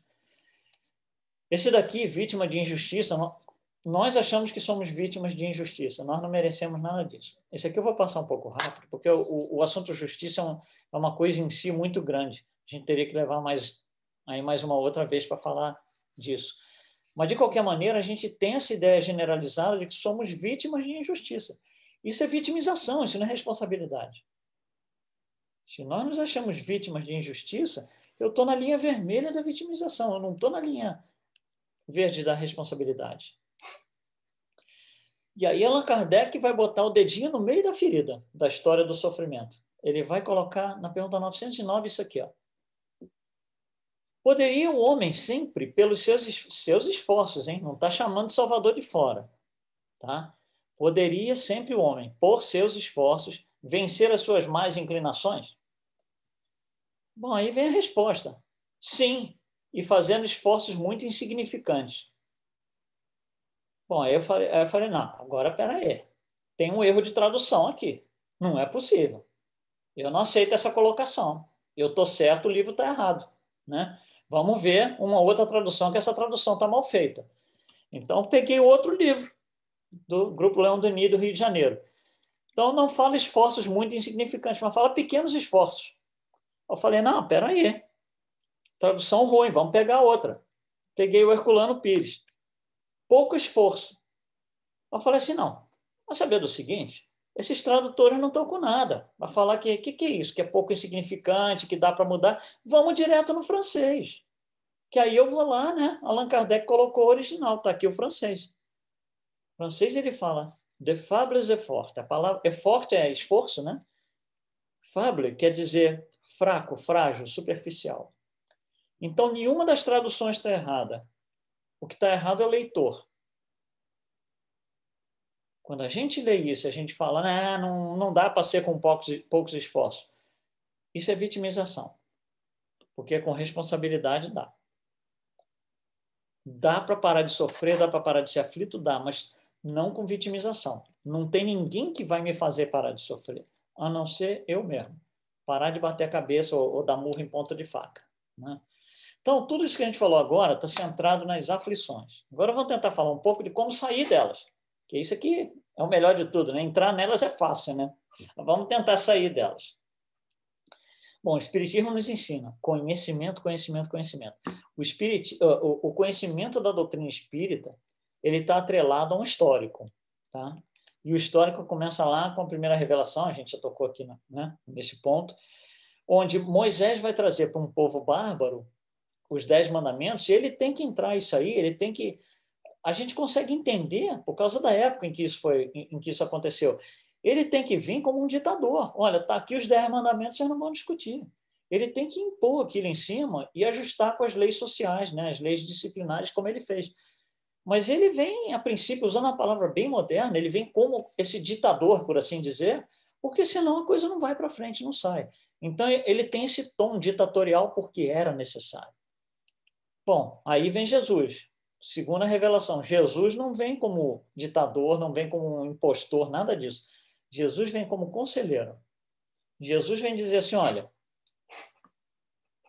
Esse daqui, vítima de injustiça, nós achamos que somos vítimas de injustiça, nós não merecemos nada disso. Esse aqui eu vou passar um pouco rápido, porque o assunto justiça é uma coisa em si muito grande. A gente teria que levar mais uma outra vez para falar disso. Mas, de qualquer maneira, a gente tem essa ideia generalizada de que somos vítimas de injustiça. Isso é vitimização, isso não é responsabilidade. Se nós nos achamos vítimas de injustiça, eu estou na linha vermelha da vitimização, eu não estou na linha verde da responsabilidade. E aí Allan Kardec vai botar o dedinho no meio da ferida da história do sofrimento. Ele vai colocar na pergunta 909 isso aqui, ó. Poderia o homem sempre, pelos seus esforços, hein? Não está chamando de Salvador de fora, tá? Poderia sempre o homem, por seus esforços, vencer as suas más inclinações? Bom, aí vem a resposta. Sim, e fazendo esforços muito insignificantes. Bom, aí eu falei, não, agora peraí. Tem um erro de tradução aqui. Não é possível. Eu não aceito essa colocação. Eu estou certo, o livro está errado, né? Vamos ver uma outra tradução, que essa tradução está mal feita. Então, peguei outro livro do Grupo Leão Denis, do Rio de Janeiro. Então, não fala esforços muito insignificantes, mas fala pequenos esforços. Eu falei, não, peraí. Tradução ruim, vamos pegar outra. Peguei o Herculano Pires. Pouco esforço. Eu falei assim, não. Vai saber do seguinte? Esses tradutores não estão com nada. Vai falar que é isso? Que é pouco insignificante, que dá para mudar. Vamos direto no francês. Que aí eu vou lá, né? Allan Kardec colocou o original. Está aqui o francês. O francês ele fala de fables est forte. A palavra é forte, é esforço, né? Fable quer dizer fraco, frágil, superficial. Então, nenhuma das traduções está errada. O que está errado é o leitor. Quando a gente lê isso, a gente fala, não dá para ser com poucos esforços. Isso é vitimização. Porque com responsabilidade dá. Dá para parar de sofrer, dá para parar de ser aflito? Dá, mas não com vitimização. Não tem ninguém que vai me fazer parar de sofrer, a não ser eu mesmo. Parar de bater a cabeça ou dar murro em ponta de faca, né? Então, tudo isso que a gente falou agora está centrado nas aflições. Agora vamos tentar falar um pouco de como sair delas, que isso aqui é o melhor de tudo, né? Entrar nelas é fácil, né? Vamos tentar sair delas. Bom, o Espiritismo nos ensina conhecimento, conhecimento, conhecimento. O conhecimento da doutrina espírita ele está atrelado a um histórico, tá? E o histórico começa lá com a primeira revelação, a gente já tocou aqui, né, nesse ponto, onde Moisés vai trazer para um povo bárbaro os 10 mandamentos, e ele tem que entrar isso aí, ele tem que... A gente consegue entender, por causa da época em que isso aconteceu. Ele tem que vir como um ditador. Olha, está aqui os 10 mandamentos, vocês não vão discutir. Ele tem que impor aquilo em cima e ajustar com as leis sociais, né, as leis disciplinares, como ele fez. Mas ele vem, a princípio, usando a palavra bem moderna, ele vem como esse ditador, por assim dizer, porque senão a coisa não vai para frente, não sai. Então, ele tem esse tom ditatorial porque era necessário. Bom, aí vem Jesus. Segunda revelação, Jesus não vem como ditador, não vem como um impostor, nada disso. Jesus vem como conselheiro. Jesus vem dizer assim, olha,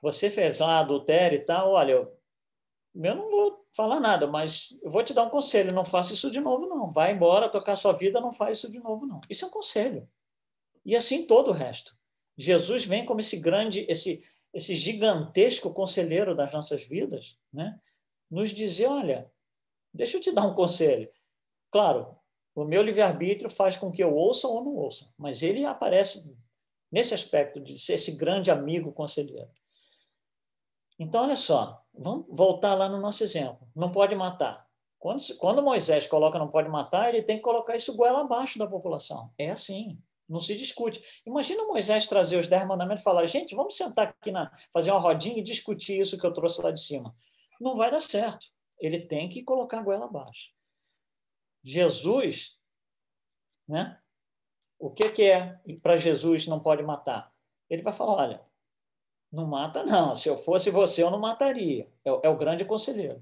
você fez lá adultério e tal, olha, eu não vou falar nada, mas eu vou te dar um conselho, não faça isso de novo, não. Vai embora, tocar sua vida, não faz isso de novo, não. Isso é um conselho. E assim todo o resto. Jesus vem como esse grande, esse gigantesco conselheiro das nossas vidas, né? Nos dizer, olha, deixa eu te dar um conselho. Claro, o meu livre-arbítrio faz com que eu ouça ou não ouça, mas ele aparece nesse aspecto de ser esse grande amigo conselheiro. Então, olha só, vamos voltar lá no nosso exemplo. Não pode matar. Quando Moisés coloca não pode matar, ele tem que colocar isso goela abaixo da população. É assim, não se discute. Imagina Moisés trazer os 10 mandamentos e falar, gente, vamos sentar aqui, fazer uma rodinha e discutir isso que eu trouxe lá de cima. Não vai dar certo. Ele tem que colocar a goela abaixo. Jesus, né? O que é para Jesus não pode matar? Ele vai falar, olha, não mata não, se eu fosse você eu não mataria. É o grande conselheiro.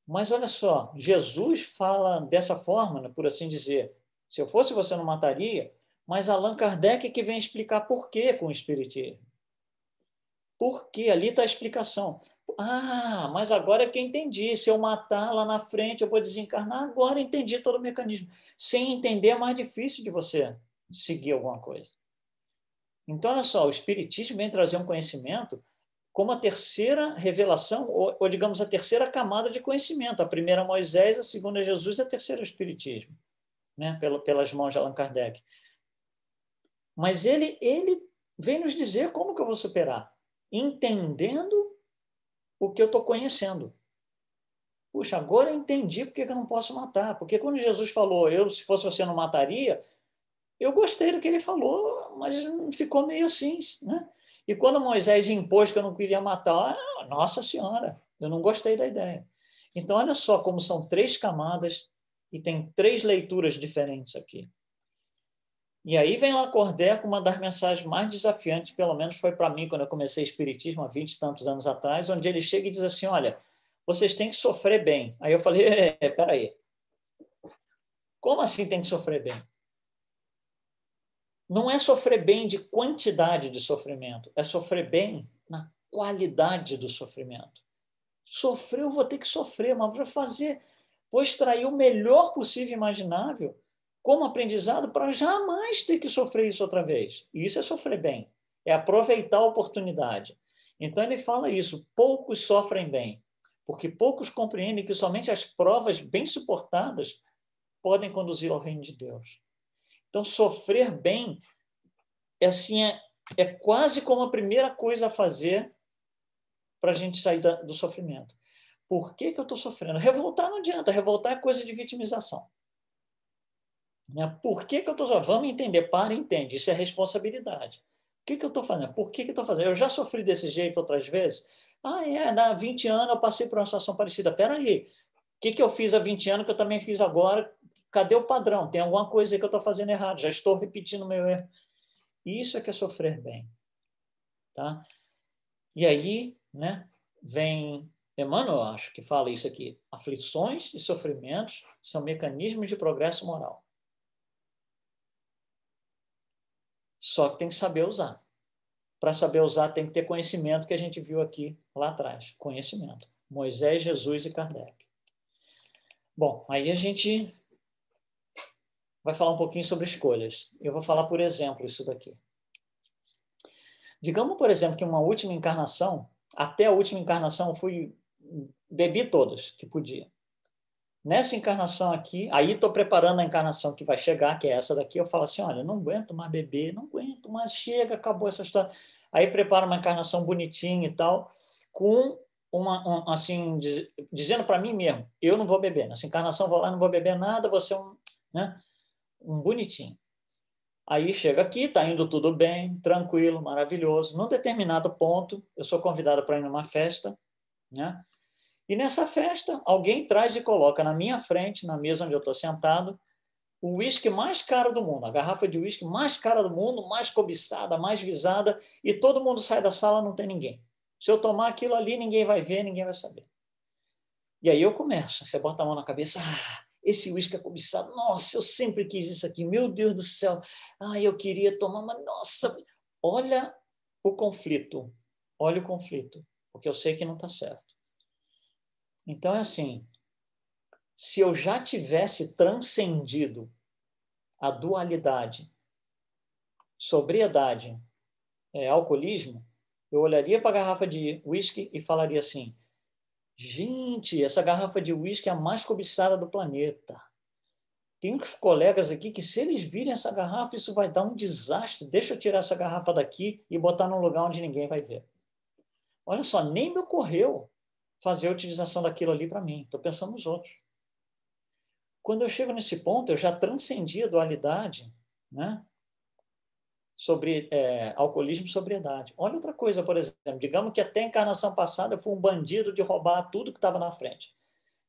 Mas olha só, Jesus fala dessa forma, né, por assim dizer, se eu fosse você não mataria, mas Allan Kardec é que vem explicar por quê com o Espiritismo. Por quê? Ali está a explicação. Ah, mas agora é que eu entendi. Se eu matar lá na frente, eu vou desencarnar. Agora entendi todo o mecanismo. Sem entender é mais difícil de você seguir alguma coisa. Então, olha só, o Espiritismo vem trazer um conhecimento como a terceira revelação, ou digamos, a terceira camada de conhecimento. A primeira Moisés, a segunda Jesus, a terceira o Espiritismo, né? Pelas mãos de Allan Kardec. Mas ele vem nos dizer como que eu vou superar, entendendo o que eu estou conhecendo. Puxa, agora eu entendi por que eu não posso matar. Porque quando Jesus falou, se fosse você não mataria, eu gostei do que ele falou, mas ficou meio assim, né? E quando Moisés impôs que eu não queria matar, nossa senhora, eu não gostei da ideia. Então, olha só como são 3 camadas e tem 3 leituras diferentes aqui. E aí vem lá Kardec, uma das mensagens mais desafiantes, pelo menos foi para mim, quando eu comecei Espiritismo, há 20 e tantos anos atrás, onde ele chega e diz assim, olha, vocês têm que sofrer bem. Aí eu falei, peraí, como assim tem que sofrer bem? Não é sofrer bem de quantidade de sofrimento, é sofrer bem na qualidade do sofrimento. Sofrer, eu vou ter que sofrer, mas vou extrair o melhor possível imaginável como aprendizado para jamais ter que sofrer isso outra vez. E isso é sofrer bem, é aproveitar a oportunidade. Então ele fala isso, poucos sofrem bem, porque poucos compreendem que somente as provas bem suportadas podem conduzir ao reino de Deus. Então, sofrer bem é quase como a primeira coisa a fazer para a gente sair do sofrimento. Por que eu estou sofrendo? Revoltar não adianta, revoltar é coisa de vitimização. Por que eu estou sofrendo? Vamos entender, entende, isso é responsabilidade. O que eu estou fazendo? Por que eu estou fazendo? Eu já sofri desse jeito outras vezes? Há 20 anos eu passei por uma situação parecida. Espera aí, o que eu fiz há 20 anos que eu também fiz agora? Cadê o padrão? Tem alguma coisa aí que eu estou fazendo errado, já estou repetindo o meu erro. Isso é que é sofrer bem. Tá? E aí, né, vem Emmanuel, acho que fala isso aqui, aflições e sofrimentos são mecanismos de progresso moral. Só que tem que saber usar. Para saber usar, tem que ter conhecimento, que a gente viu aqui lá atrás. Conhecimento. Moisés, Jesus e Kardec. Bom, aí a gente vai falar um pouquinho sobre escolhas. Eu vou falar, por exemplo, isso daqui. Digamos, por exemplo, que uma última encarnação, até a última encarnação, eu bebi todas que podia. Nessa encarnação aqui, aí estou preparando a encarnação que vai chegar, que é essa daqui, eu falo assim, olha, não aguento mais beber, não aguento mais, chega, acabou essa história. Aí preparo uma encarnação bonitinha e tal, com assim, dizendo para mim mesmo, eu não vou beber, nessa encarnação vou lá, não vou beber nada, vou ser um bonitinho. Aí chega aqui, está indo tudo bem, tranquilo, maravilhoso. Num determinado ponto, eu sou convidado para ir numa festa, né? E nessa festa, alguém traz e coloca na minha frente, na mesa onde eu estou sentado, o uísque mais caro do mundo, a garrafa de uísque mais cara do mundo, mais cobiçada, mais visada, e todo mundo sai da sala, não tem ninguém. Se eu tomar aquilo ali, ninguém vai ver, ninguém vai saber. E aí eu começo, você bota a mão na cabeça, esse uísque é cobiçado, nossa, eu sempre quis isso aqui, meu Deus do céu, eu queria tomar, mas nossa, olha o conflito, porque eu sei que não está certo. Então é assim, se eu já tivesse transcendido a dualidade, sobriedade, alcoolismo, eu olharia para a garrafa de uísque e falaria assim, gente, essa garrafa de uísque é a mais cobiçada do planeta. Tem uns colegas aqui que, se eles virem essa garrafa, isso vai dar um desastre. Deixa eu tirar essa garrafa daqui e botar num lugar onde ninguém vai ver. Olha só, nem me ocorreu fazer a utilização daquilo ali para mim. Estou pensando nos outros. Quando eu chego nesse ponto, eu já transcendi a dualidade, né? Sobre alcoolismo e sobriedade. Olha outra coisa, por exemplo. Digamos que até a encarnação passada eu fui um bandido de roubar tudo que estava na frente.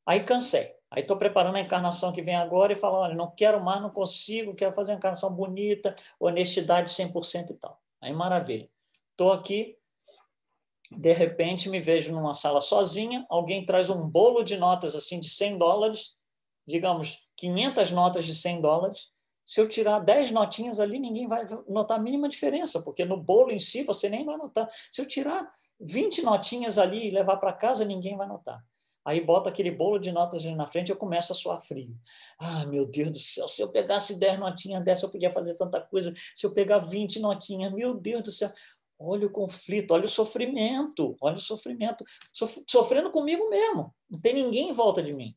Aí cansei. Aí estou preparando a encarnação que vem agora e falo, olha, não quero mais, não consigo, quero fazer uma encarnação bonita, honestidade 100% e tal. Aí maravilha. Estou aqui, de repente me vejo numa sala sozinha, alguém traz um bolo de notas assim de $100, digamos, 500 notas de $100. Se eu tirar 10 notinhas ali, ninguém vai notar a mínima diferença, porque no bolo em si você nem vai notar. Se eu tirar 20 notinhas ali e levar para casa, ninguém vai notar. Aí bota aquele bolo de notas ali na frente e eu começo a suar frio. Meu Deus do céu, se eu pegasse 10 notinhas dessa, eu podia fazer tanta coisa. Se eu pegar 20 notinhas, meu Deus do céu. Olha o conflito, olha o sofrimento. Sofrendo comigo mesmo. Não tem ninguém em volta de mim.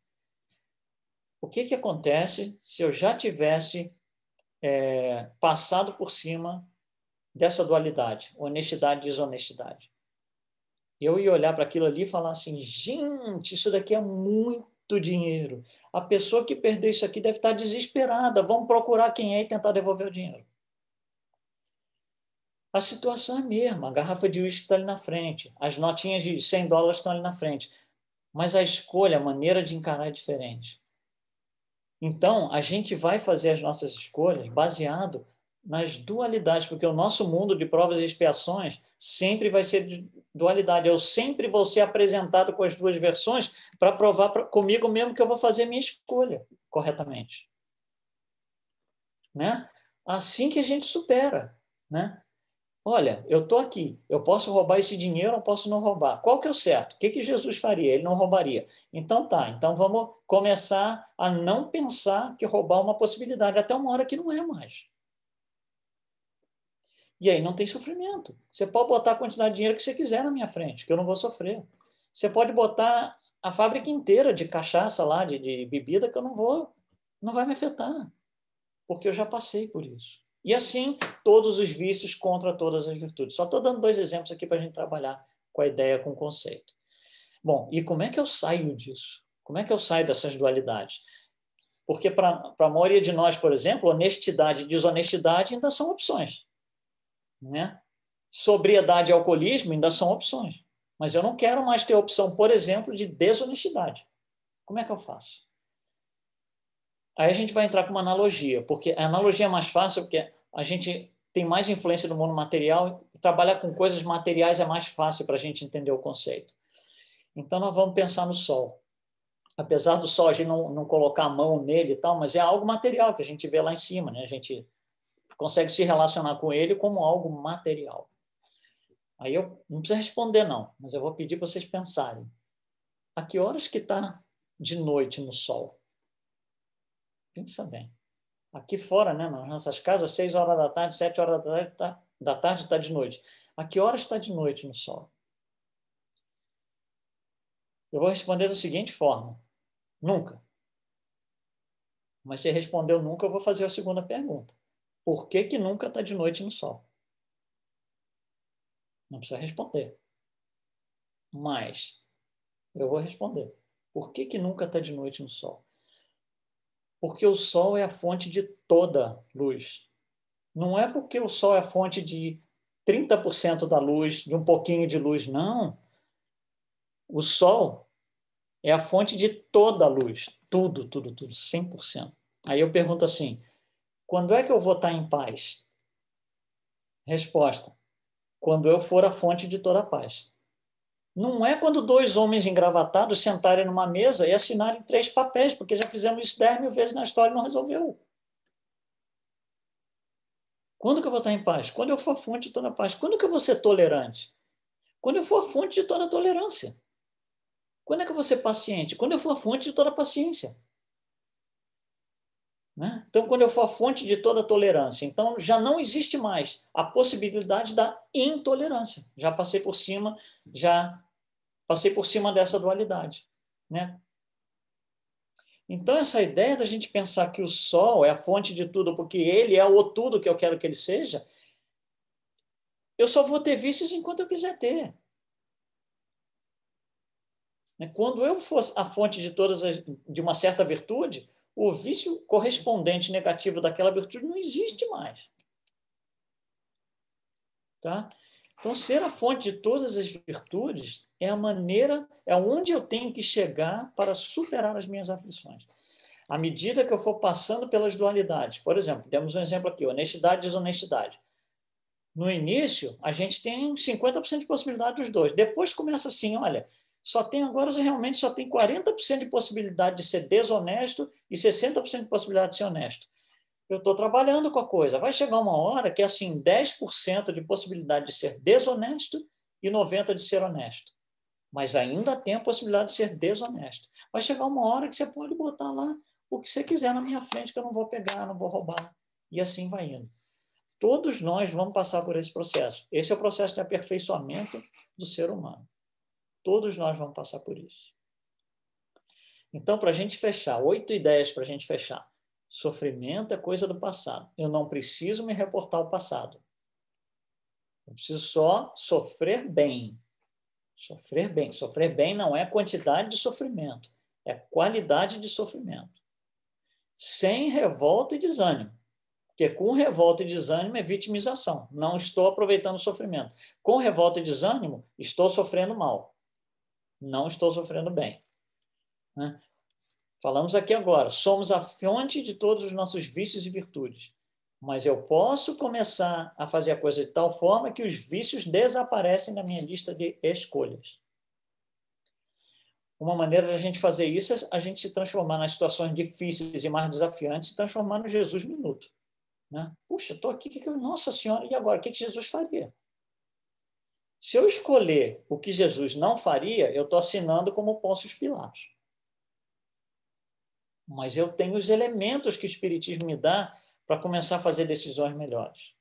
O que acontece se eu já tivesse passado por cima dessa dualidade, honestidade e desonestidade? Eu ia olhar para aquilo ali e falar assim, gente, isso daqui é muito dinheiro. A pessoa que perdeu isso aqui deve estar desesperada. Vamos procurar quem é e tentar devolver o dinheiro. A situação é a mesma. A garrafa de uísque está ali na frente. As notinhas de $100 estão ali na frente. Mas a escolha, a maneira de encarar é diferente. Então, a gente vai fazer as nossas escolhas baseado nas dualidades, porque o nosso mundo de provas e expiações sempre vai ser de dualidade. Eu sempre vou ser apresentado com as duas versões para provar comigo mesmo que eu vou fazer a minha escolha corretamente. Né? Assim que a gente supera. Né? Olha, eu estou aqui, eu posso roubar esse dinheiro ou posso não roubar. Qual que é o certo? O que Jesus faria? Ele não roubaria. Então tá, então vamos começar a não pensar que roubar é uma possibilidade, até uma hora que não é mais. E aí não tem sofrimento. Você pode botar a quantidade de dinheiro que você quiser na minha frente, que eu não vou sofrer. Você pode botar a fábrica inteira de cachaça lá, de bebida, que eu não vai me afetar, porque eu já passei por isso. E assim, todos os vícios contra todas as virtudes. Só estou dando 2 exemplos aqui para a gente trabalhar com a ideia, com o conceito. Bom, e como é que eu saio disso? Como é que eu saio dessas dualidades? Porque para a maioria de nós, por exemplo, honestidade e desonestidade ainda são opções. Né? Sobriedade e alcoolismo ainda são opções. Mas eu não quero mais ter a opção, por exemplo, de desonestidade. Como é que eu faço? Aí a gente vai entrar com uma analogia, porque a analogia é mais fácil, porque a gente tem mais influência no mundo material, e trabalhar com coisas materiais é mais fácil para a gente entender o conceito. Então, nós vamos pensar no Sol. Apesar do Sol a gente não colocar a mão nele e tal, mas é algo material que a gente vê lá em cima, né? A gente consegue se relacionar com ele como algo material. Aí eu não preciso responder, não, mas eu vou pedir para vocês pensarem. A que horas que está de noite no Sol? Pensa bem. Aqui fora, né, nas nossas casas, 6 horas da tarde, 7 horas da tarde está de noite. A que horas está de noite no Sol? Eu vou responder da seguinte forma. Nunca. Mas se respondeu nunca, eu vou fazer a segunda pergunta. Por que nunca está de noite no Sol? Não precisa responder. Mas eu vou responder. Por que nunca está de noite no Sol? Porque o Sol é a fonte de toda luz. Não é porque o Sol é a fonte de 30% da luz, de um pouquinho de luz, não. O Sol é a fonte de toda a luz. Tudo, tudo, tudo, 100%. Aí eu pergunto assim, quando é que eu vou estar em paz? Resposta, quando eu for a fonte de toda a paz. Não é quando dois homens engravatados sentarem numa mesa e assinarem 3 papéis, porque já fizemos isso 10 mil vezes na história e não resolveu. Quando que eu vou estar em paz? Quando eu for a fonte de toda a paz. Quando que eu vou ser tolerante? Quando eu for a fonte de toda a tolerância. Quando é que eu vou ser paciente? Quando eu for a fonte de toda a paciência. Né? Então, quando eu for a fonte de toda a tolerância, então já não existe mais a possibilidade da intolerância. Já passei por cima dessa dualidade. Né? Então, essa ideia da gente pensar que o Sol é a fonte de tudo, porque ele é o tudo que eu quero que ele seja, eu só vou ter vícios enquanto eu quiser ter. Quando eu for a fonte de uma certa virtude, o vício correspondente negativo daquela virtude não existe mais. Tá? Então, ser a fonte de todas as virtudes é a maneira, é onde eu tenho que chegar para superar as minhas aflições. À medida que eu for passando pelas dualidades, por exemplo, demos um exemplo aqui, honestidade e desonestidade. No início, a gente tem 50% de possibilidade dos dois. Depois começa assim, olha, realmente só tem 40% de possibilidade de ser desonesto e 60% de possibilidade de ser honesto. Eu estou trabalhando com a coisa. Vai chegar uma hora que é assim, 10% de possibilidade de ser desonesto e 90% de ser honesto. Mas ainda tem a possibilidade de ser desonesto. Vai chegar uma hora que você pode botar lá o que você quiser na minha frente, que eu não vou pegar, não vou roubar. E assim vai indo. Todos nós vamos passar por esse processo. Esse é o processo de aperfeiçoamento do ser humano. Todos nós vamos passar por isso. Então, para a gente fechar, 8 ideias para a gente fechar. Sofrimento é coisa do passado. Eu não preciso me reportar ao passado. Eu preciso só sofrer bem. Sofrer bem. Sofrer bem não é quantidade de sofrimento, é qualidade de sofrimento. Sem revolta e desânimo. Porque com revolta e desânimo é vitimização. Não estou aproveitando o sofrimento. Com revolta e desânimo, estou sofrendo mal. Não estou sofrendo bem. Né? Falamos aqui agora, somos a fonte de todos os nossos vícios e virtudes. Mas eu posso começar a fazer a coisa de tal forma que os vícios desaparecem da minha lista de escolhas. Uma maneira de a gente fazer isso é a gente se transformar nas situações difíceis e mais desafiantes, se transformar no Jesus minuto. Né? Puxa, estou aqui, nossa Senhora, e agora? O que Jesus faria? Se eu escolher o que Jesus não faria, eu estou assinando como Pôncio Pilatos. Mas eu tenho os elementos que o Espiritismo me dá para começar a fazer decisões melhores.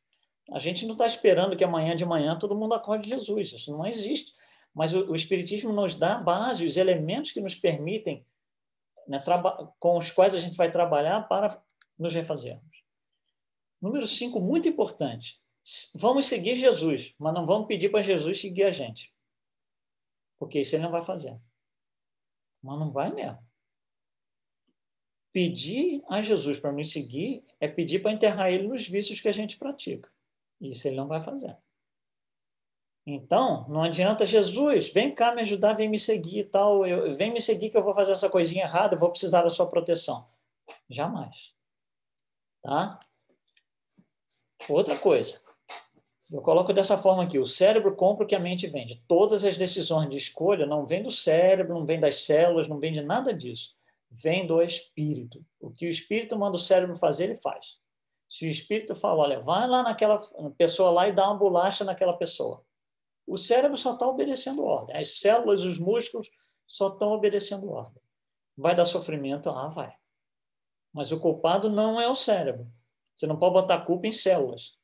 A gente não está esperando que amanhã de manhã todo mundo acorde Jesus, isso não existe. Mas o Espiritismo nos dá a base, os elementos que nos permitem, né, com os quais a gente vai trabalhar para nos refazermos. Número 5, muito importante. Vamos seguir Jesus, mas não vamos pedir para Jesus seguir a gente. Porque isso ele não vai fazer. Mas não vai mesmo. Pedir a Jesus para nos seguir é pedir para enterrar ele nos vícios que a gente pratica. Isso ele não vai fazer. Então, não adianta, Jesus, vem cá me ajudar, vem me seguir e tal. Vem me seguir que eu vou fazer essa coisinha errada, eu vou precisar da sua proteção. Jamais. Tá? Outra coisa. Eu coloco dessa forma aqui, o cérebro compra o que a mente vende. Todas as decisões de escolha não vêm do cérebro, não vêm das células, não vêm de nada disso. Vem do espírito. O que o espírito manda o cérebro fazer, ele faz. Se o espírito fala, olha, vai lá naquela pessoa lá e dá uma bolacha naquela pessoa. O cérebro só está obedecendo ordem. As células, os músculos só estão obedecendo ordem. Vai dar sofrimento? Ah, vai. Mas o culpado não é o cérebro. Você não pode botar culpa em células.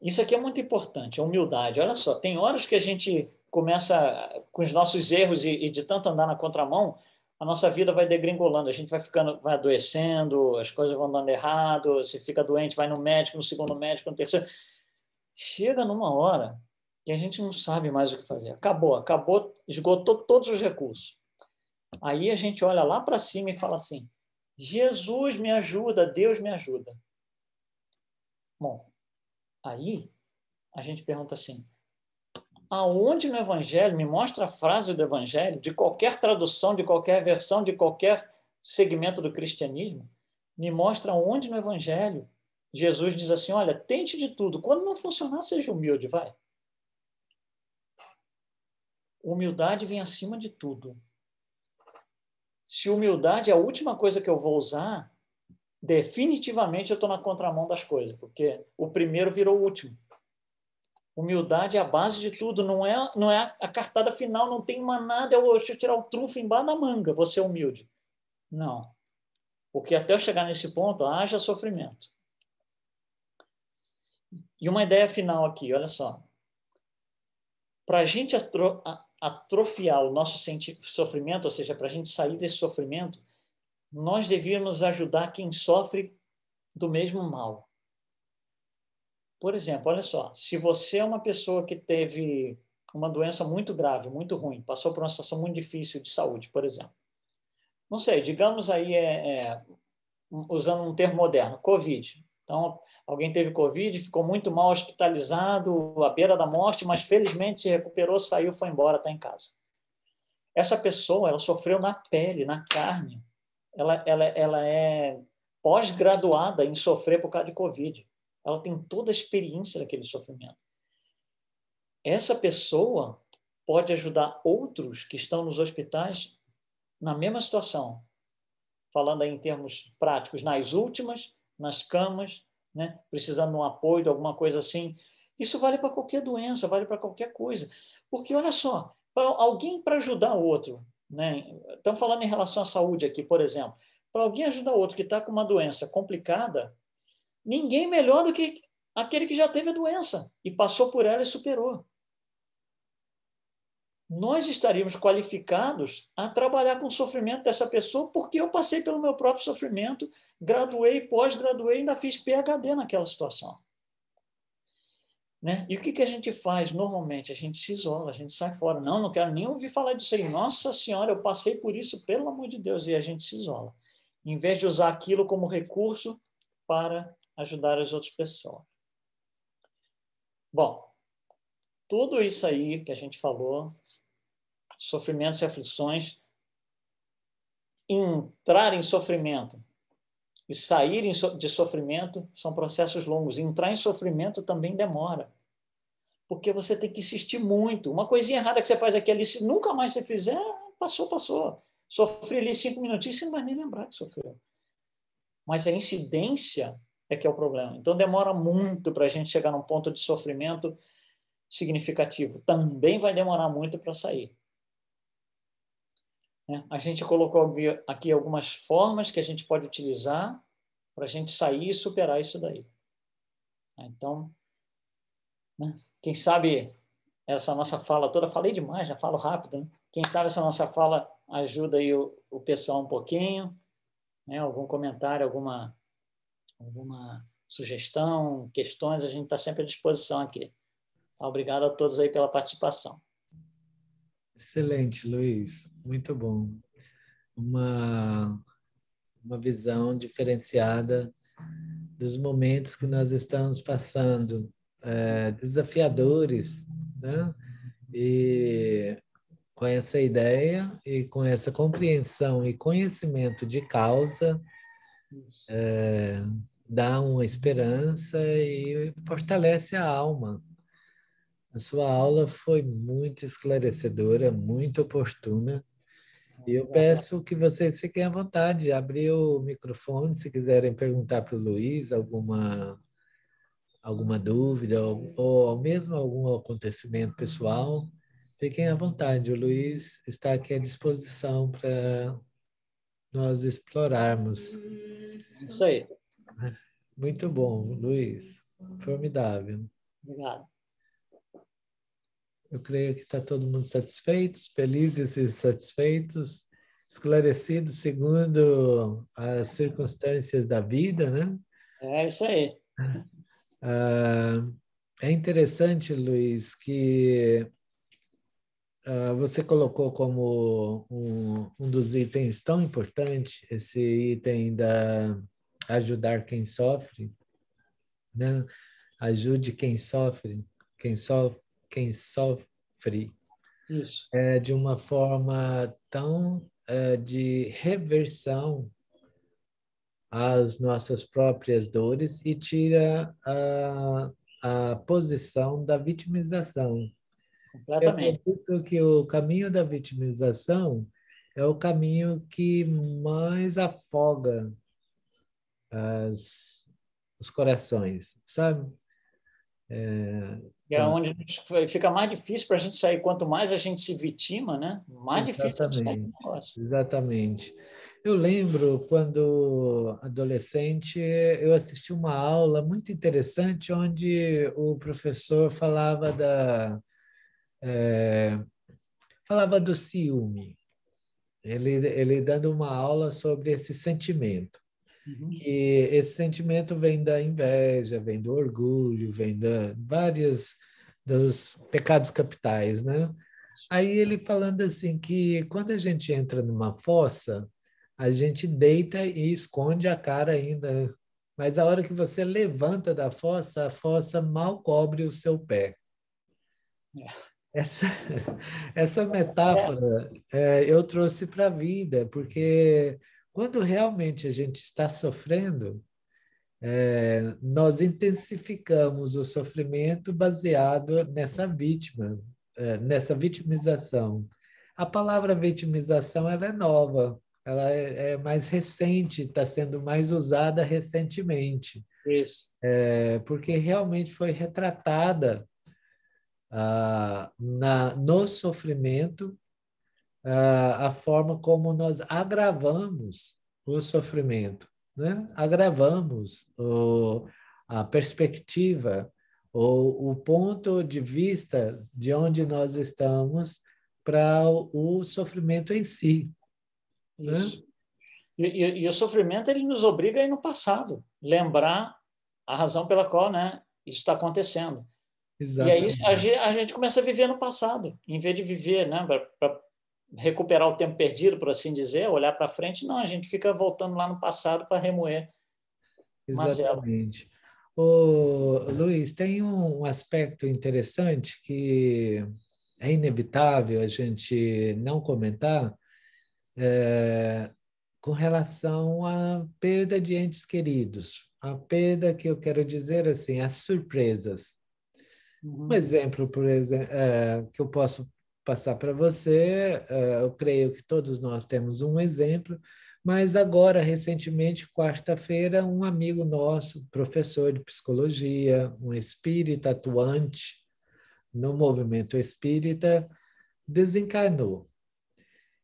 Isso aqui é muito importante, a humildade. Olha só, tem horas que a gente começa com os nossos erros e de tanto andar na contramão, a nossa vida vai degringolando, a gente vai ficando, vai adoecendo, as coisas vão dando errado, você fica doente, vai no médico, no segundo médico, no terceiro. Chega numa hora que a gente não sabe mais o que fazer. Acabou, esgotou todos os recursos. Aí a gente olha lá para cima e fala assim, Jesus me ajuda, Deus me ajuda. Bom, aí a gente pergunta assim, aonde no Evangelho, me mostra a frase do Evangelho, de qualquer tradução, de qualquer versão, de qualquer segmento do cristianismo, me mostra aonde no Evangelho Jesus diz assim, olha, tente de tudo, quando não funcionar, seja humilde, vai. Humildade vem acima de tudo. Se humildade é a última coisa que eu vou usar, definitivamente eu estou na contramão das coisas, porque o primeiro virou o último. Humildade é a base de tudo, não é a cartada final, não tem mais nada, deixa eu tirar o trunfo embaixo da manga, vou ser humilde. Não. Porque até eu chegar nesse ponto, haja sofrimento. E uma ideia final aqui, olha só. Para a gente atrofiar o nosso sofrimento, ou seja, para a gente sair desse sofrimento, nós devíamos ajudar quem sofre do mesmo mal. Por exemplo, olha só, se você é uma pessoa que teve uma doença muito grave, muito ruim, passou por uma situação muito difícil de saúde, por exemplo. Não sei, digamos aí, usando um termo moderno, Covid. Então, alguém teve Covid, ficou muito mal hospitalizado, à beira da morte, mas felizmente se recuperou, saiu, foi embora, está em casa. Essa pessoa, ela sofreu na pele, na carne. Ela é pós-graduada em sofrer por causa de Covid. Ela tem toda a experiência daquele sofrimento. Essa pessoa pode ajudar outros que estão nos hospitais na mesma situação, falando aí em termos práticos, nas últimas, nas camas, né? Precisando de um apoio, de alguma coisa assim. Isso vale para qualquer doença, vale para qualquer coisa. Porque, olha só, alguém para ajudar o outro, né? Estamos falando em relação à saúde aqui, por exemplo. Para alguém ajudar o outro que está com uma doença complicada, ninguém melhor do que aquele que já teve a doença e passou por ela e superou. Nós estaríamos qualificados a trabalhar com o sofrimento dessa pessoa porque eu passei pelo meu próprio sofrimento, graduei, pós-graduei, ainda fiz PhD naquela situação. Né? E o que a gente faz normalmente? A gente se isola, a gente sai fora. Não quero nem ouvir falar disso aí. Nossa Senhora, eu passei por isso, pelo amor de Deus, e a gente se isola. Em vez de usar aquilo como recurso para ajudar as outras pessoas. Bom, tudo isso aí que a gente falou, sofrimentos e aflições, entrar em sofrimento e sair de sofrimento são processos longos. Entrar em sofrimento também demora, porque você tem que insistir muito. Uma coisinha errada que você faz aqui ali, se nunca mais você fizer, passou. Sofri ali 5 minutinhos, você não vai nem lembrar que sofreu. Mas a incidência é que é o problema. Então, demora muito para a gente chegar num ponto de sofrimento significativo. Também vai demorar muito para sair. A gente colocou aqui algumas formas que a gente pode utilizar para a gente sair e superar isso daí. Então, quem sabe essa nossa fala toda, falei demais, já falo rápido, né? Quem sabe essa nossa fala ajuda aí o pessoal um pouquinho, né? Algum comentário, alguma sugestão, questões, a gente está sempre à disposição aqui. Obrigado a todos aí pela participação. Excelente, Luiz. Muito bom. Uma visão diferenciada dos momentos que nós estamos passando, desafiadores, né? E com essa ideia e com essa compreensão e conhecimento de causa, dá uma esperança e fortalece a alma. A sua aula foi muito esclarecedora, muito oportuna. E eu peço que vocês fiquem à vontade de abrir o microfone se quiserem perguntar para o Luiz alguma dúvida ou mesmo algum acontecimento pessoal. Fiquem à vontade, o Luiz está aqui à disposição para nós explorarmos. Isso aí. Muito bom, Luiz. Formidável. Obrigado. Eu creio que está todo mundo satisfeito, felizes e satisfeitos, esclarecidos segundo as circunstâncias da vida, né? É isso aí. É interessante, Luiz, que você colocou como um dos itens tão importantes esse item da ajudar quem sofre, né? Ajude quem sofre, quem sofre free, Isso. de uma forma tão de reversão às nossas próprias dores e tira a posição da vitimização. Eu Completamente. acredito que o caminho da vitimização é o caminho que mais afoga os corações, sabe? E é onde fica mais difícil para a gente sair. Quanto mais a gente se vitima, né? Mais difícil de sair do Exatamente, negócio. exatamente. Eu lembro quando adolescente, eu assisti uma aula muito interessante onde o professor falava do ciúme. Ele dando uma aula sobre esse sentimento. Uhum. Que esse sentimento vem da inveja, vem do orgulho, vem da várias dos pecados capitais, né? Aí ele falando assim que quando a gente entra numa fossa, a gente deita e esconde a cara ainda, mas a hora que você levanta da fossa, a fossa mal cobre o seu pé. É. Essa, essa É, metáfora eu trouxe para a vida, porque quando realmente a gente está sofrendo, nós intensificamos o sofrimento baseado nessa vítima, nessa vitimização. A palavra vitimização ela é nova, ela é mais recente, está sendo mais usada recentemente, isso. porque realmente foi retratada no sofrimento a forma como nós agravamos o sofrimento, né? Agravamos a perspectiva ou o ponto de vista de onde nós estamos para o sofrimento em si, né? Isso. E o sofrimento ele nos obriga a ir no passado, lembrar a razão pela qual, né, isso está acontecendo. E aí Exatamente. a gente começa a viver no passado, em vez de viver, né, para recuperar o tempo perdido, por assim dizer, olhar para frente, não, a gente fica voltando lá no passado para remoer mazela. Exatamente. Ô, Luiz, tem um aspecto interessante que é inevitável a gente não comentar, com relação à perda de entes queridos. A perda que eu quero dizer assim, as surpresas. Um Uhum. exemplo, por exemplo, que eu posso passar para você, eu creio que todos nós temos um exemplo, mas agora, recentemente, quarta-feira, um amigo nosso, professor de psicologia, um espírita atuante no movimento espírita, desencarnou.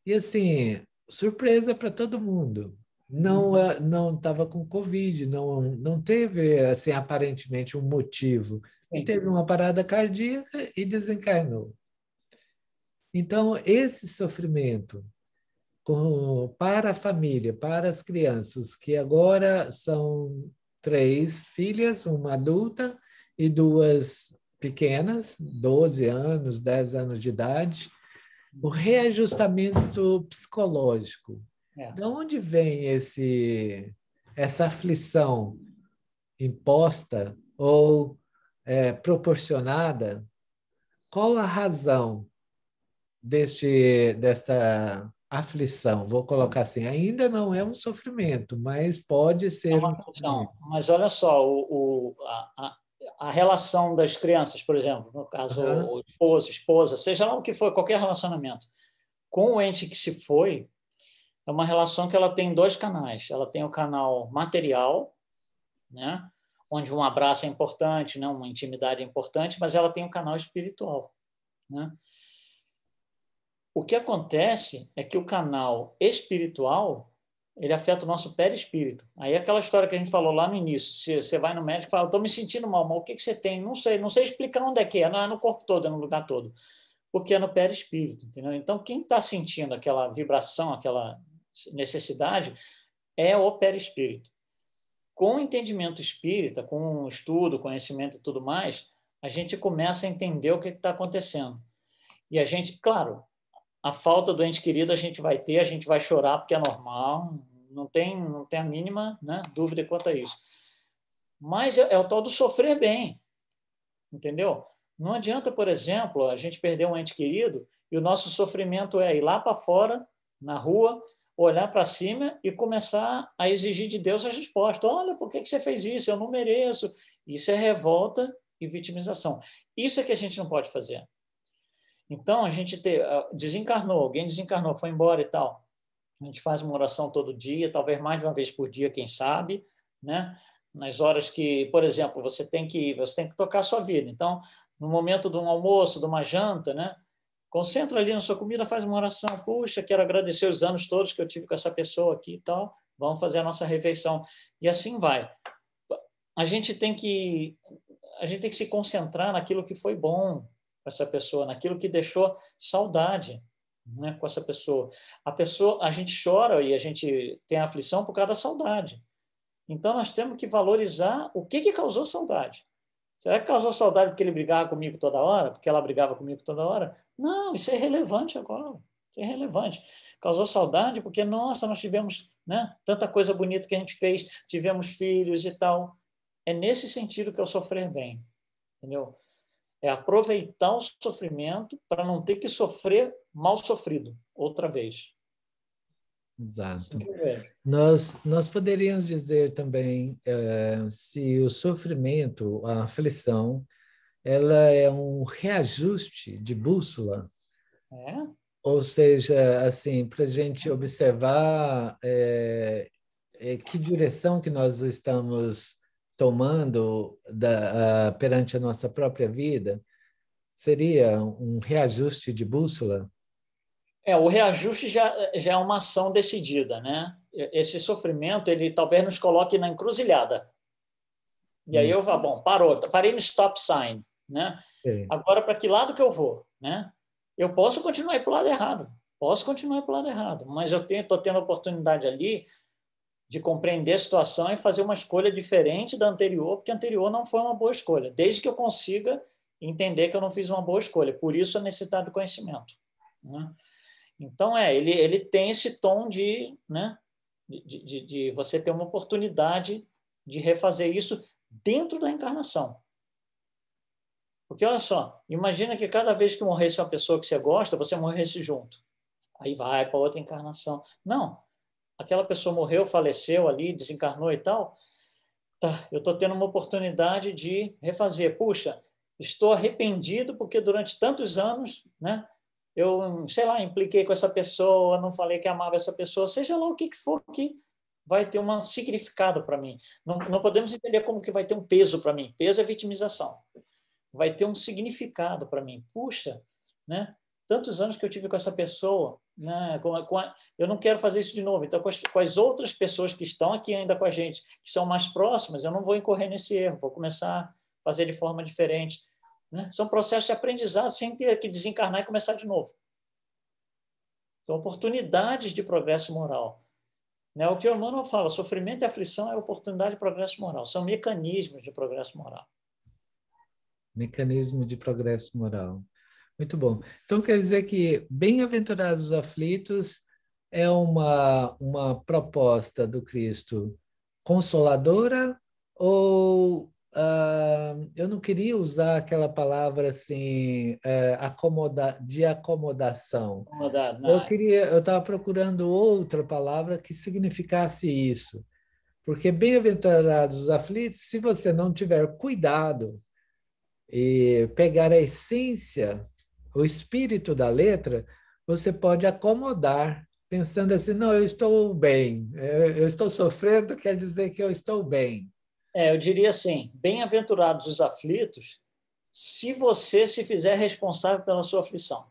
E assim, surpresa para todo mundo. Uhum. Não estava com Covid, não teve assim aparentemente um motivo. Ele Sim. teve uma parada cardíaca e desencarnou. Então, esse sofrimento para a família, para as crianças, que agora são três filhas, uma adulta e duas pequenas, 12 anos, 10 anos de idade, o reajustamento psicológico. É. De onde vem essa aflição imposta ou proporcionada? Qual a razão desta aflição? Vou colocar assim, ainda não é um sofrimento, mas pode É ser uma um sofrimento. questão. Mas olha só, a relação das crianças, por exemplo, no caso, Aham, o esposo, esposa, seja lá o que for, qualquer relacionamento, com o ente que se foi, é uma relação que ela tem dois canais. Ela tem o canal material, né, onde um abraço é importante, né, uma intimidade é importante, mas ela tem o canal espiritual, né? O que acontece é que o canal espiritual ele afeta o nosso perispírito. Aí é aquela história que a gente falou lá no início. Se você vai no médico e fala, estou me sentindo mal, mas o que você tem? Não sei explicar onde é que é. Não é no corpo todo, é no lugar todo. Porque é no perispírito, entendeu? Então, quem está sentindo aquela vibração, aquela necessidade, é o perispírito. Com o entendimento espírita, com o estudo, conhecimento e tudo mais, a gente começa a entender o que está acontecendo. E a gente, claro, a falta do ente querido a gente vai ter, a gente vai chorar porque é normal, não tem a mínima, né, dúvida quanto a isso. Mas é o tal do sofrer bem, entendeu? Não adianta, por exemplo, a gente perder um ente querido e o nosso sofrimento é ir lá para fora, na rua, olhar para cima e começar a exigir de Deus a resposta. Olha, por que você fez isso? Eu não mereço. Isso é revolta e vitimização. Isso é que a gente não pode fazer. Então, a gente desencarnou, alguém desencarnou, foi embora e tal. A gente faz uma oração todo dia, talvez mais de uma vez por dia, quem sabe, né? Nas horas que, por exemplo, você tem que tocar a sua vida. Então, no momento de um almoço, de uma janta, né? Concentra ali na sua comida, faz uma oração. Puxa, quero agradecer os anos todos que eu tive com essa pessoa aqui e tal. Vamos fazer a nossa refeição. E assim vai. A gente tem que se concentrar naquilo que foi bom com essa pessoa, naquilo que deixou saudade, né, com essa pessoa. A gente chora e a gente tem aflição por causa da saudade. Então, nós temos que valorizar o que causou saudade. Será que causou saudade porque ele brigava comigo toda hora? Porque ela brigava comigo toda hora? Não, isso é irrelevante agora. Isso é irrelevante. Causou saudade porque, nossa, nós tivemos, né, tanta coisa bonita que a gente fez, tivemos filhos e tal. É nesse sentido que eu sofrer bem, entendeu? É aproveitar o sofrimento para não ter que sofrer mal sofrido outra vez. Exato. Assim que eu vejo. Nós poderíamos dizer também se o sofrimento, a aflição, ela é um reajuste de bússola, É? ou seja, assim, para a gente observar que direção que nós estamos tomando perante a nossa própria vida, seria um reajuste de bússola? O reajuste já é uma ação decidida, né? Esse sofrimento, ele talvez nos coloque na encruzilhada. E aí eu vou, bom, parei no stop sign, né? Sim. Agora, para que lado que eu vou, né? Eu posso continuar para o lado errado, mas eu estou tendo a oportunidade ali de compreender a situação e fazer uma escolha diferente da anterior, porque a anterior não foi uma boa escolha, desde que eu consiga entender que eu não fiz uma boa escolha. Por isso a necessidade do conhecimento, né? Então, ele tem esse tom de, né, de você ter uma oportunidade de refazer isso dentro da encarnação. Porque, olha só, imagina que cada vez que morresse uma pessoa que você gosta, você morresse junto. Aí vai para outra encarnação. Não, aquela pessoa morreu, faleceu ali, desencarnou e tal. Tá, eu estou tendo uma oportunidade de refazer. Puxa, estou arrependido porque durante tantos anos, né, eu, sei lá, impliquei com essa pessoa, não falei que amava essa pessoa, seja lá o que for que vai ter um significado para mim. Não podemos entender como que vai ter um peso para mim. Peso é vitimização. Vai ter um significado para mim. Puxa, né? Tantos anos que eu tive com essa pessoa, né? Eu não quero fazer isso de novo. Então, com as outras pessoas que estão aqui ainda com a gente, que são mais próximas, eu não vou incorrer nesse erro, vou começar a fazer de forma diferente. Né? São processos de aprendizado sem ter que desencarnar e começar de novo. São oportunidades de progresso moral. Né? O que o Emmanuel fala, sofrimento e aflição é oportunidade de progresso moral. São mecanismos de progresso moral. Mecanismo de progresso moral. Muito bom. Então, quer dizer que bem-aventurados os aflitos é uma proposta do Cristo consoladora ou eu não queria usar aquela palavra assim, de acomodação. Eu estava procurando outra palavra que significasse isso. Porque bem-aventurados os aflitos, se você não tiver cuidado e pegar a essência, o espírito da letra, você pode acomodar, pensando assim, não, eu estou bem, eu estou sofrendo, quer dizer que eu estou bem. Eu diria assim, bem-aventurados os aflitos, se você se fizer responsável pela sua aflição.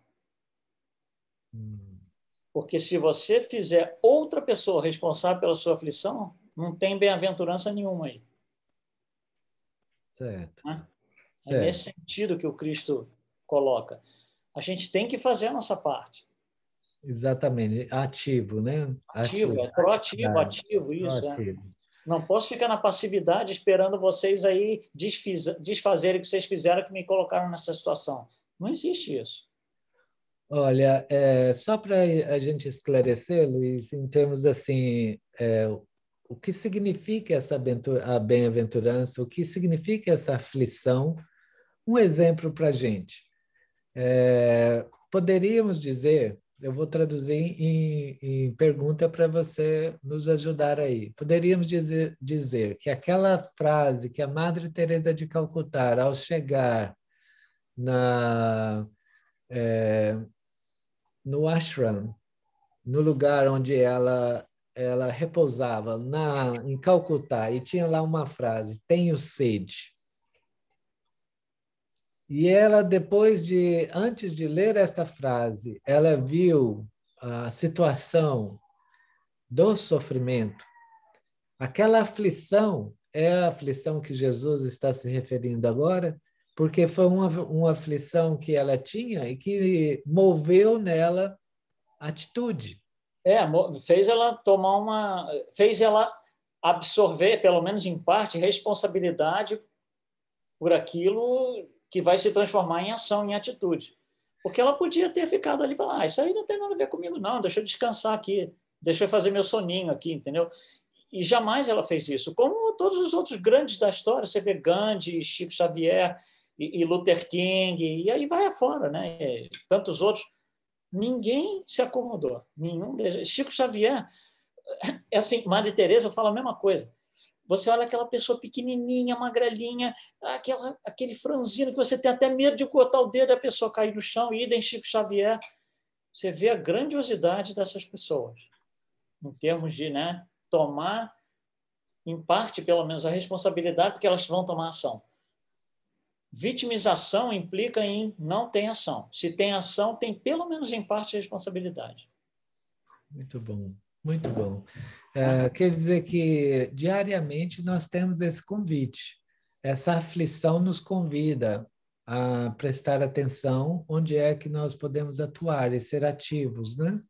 Porque se você fizer outra pessoa responsável pela sua aflição, não tem bem-aventurança nenhuma aí. Certo. Né? Certo. É nesse sentido que o Cristo coloca. A gente tem que fazer a nossa parte. Exatamente, ativo, né? Ativo, ativo, isso. Proativo. Não posso ficar na passividade esperando vocês aí desfazerem o que vocês fizeram que me colocaram nessa situação. Não existe isso. Olha, só para a gente esclarecer, Luiz, em termos assim, o que significa essa a bem-aventurança, o que significa essa aflição, Um exemplo para a gente. Poderíamos dizer, eu vou traduzir em pergunta para você nos ajudar aí. Poderíamos dizer que aquela frase que a Madre Teresa de Calcutá, ao chegar na, no ashram, no lugar onde ela repousava em Calcutá, e tinha lá uma frase: tenho sede. E ela, antes de ler esta frase, ela viu a situação do sofrimento. Aquela aflição é a aflição que Jesus está se referindo agora, porque foi uma aflição que ela tinha e que moveu nela atitude. Fez ela fez ela absorver, pelo menos em parte, responsabilidade por aquilo que vai se transformar em ação, em atitude. Porque ela podia ter ficado ali e falar, isso aí não tem nada a ver comigo, não, deixa eu descansar aqui, deixa eu fazer meu soninho aqui, entendeu? E jamais ela fez isso. Como todos os outros grandes da história, você vê Gandhi, Chico Xavier e Luther King, e aí vai afora, né? E tantos outros. Ninguém se acomodou. Nenhum deles. Chico Xavier, é assim, Madre Teresa fala a mesma coisa. Você olha aquela pessoa pequenininha, magrelinha, aquele franzino que você tem até medo de cortar o dedo da pessoa cair no chão, e idem Chico Xavier. Você vê a grandiosidade dessas pessoas, em termos de, né, tomar, em parte, pelo menos, a responsabilidade, porque elas vão tomar ação. Vitimização implica em não ter ação. Se tem ação, tem pelo menos em parte responsabilidade. Muito bom, muito bom. Quer dizer que diariamente nós temos esse convite. Essa aflição nos convida a prestar atenção onde é que nós podemos atuar e ser ativos, né?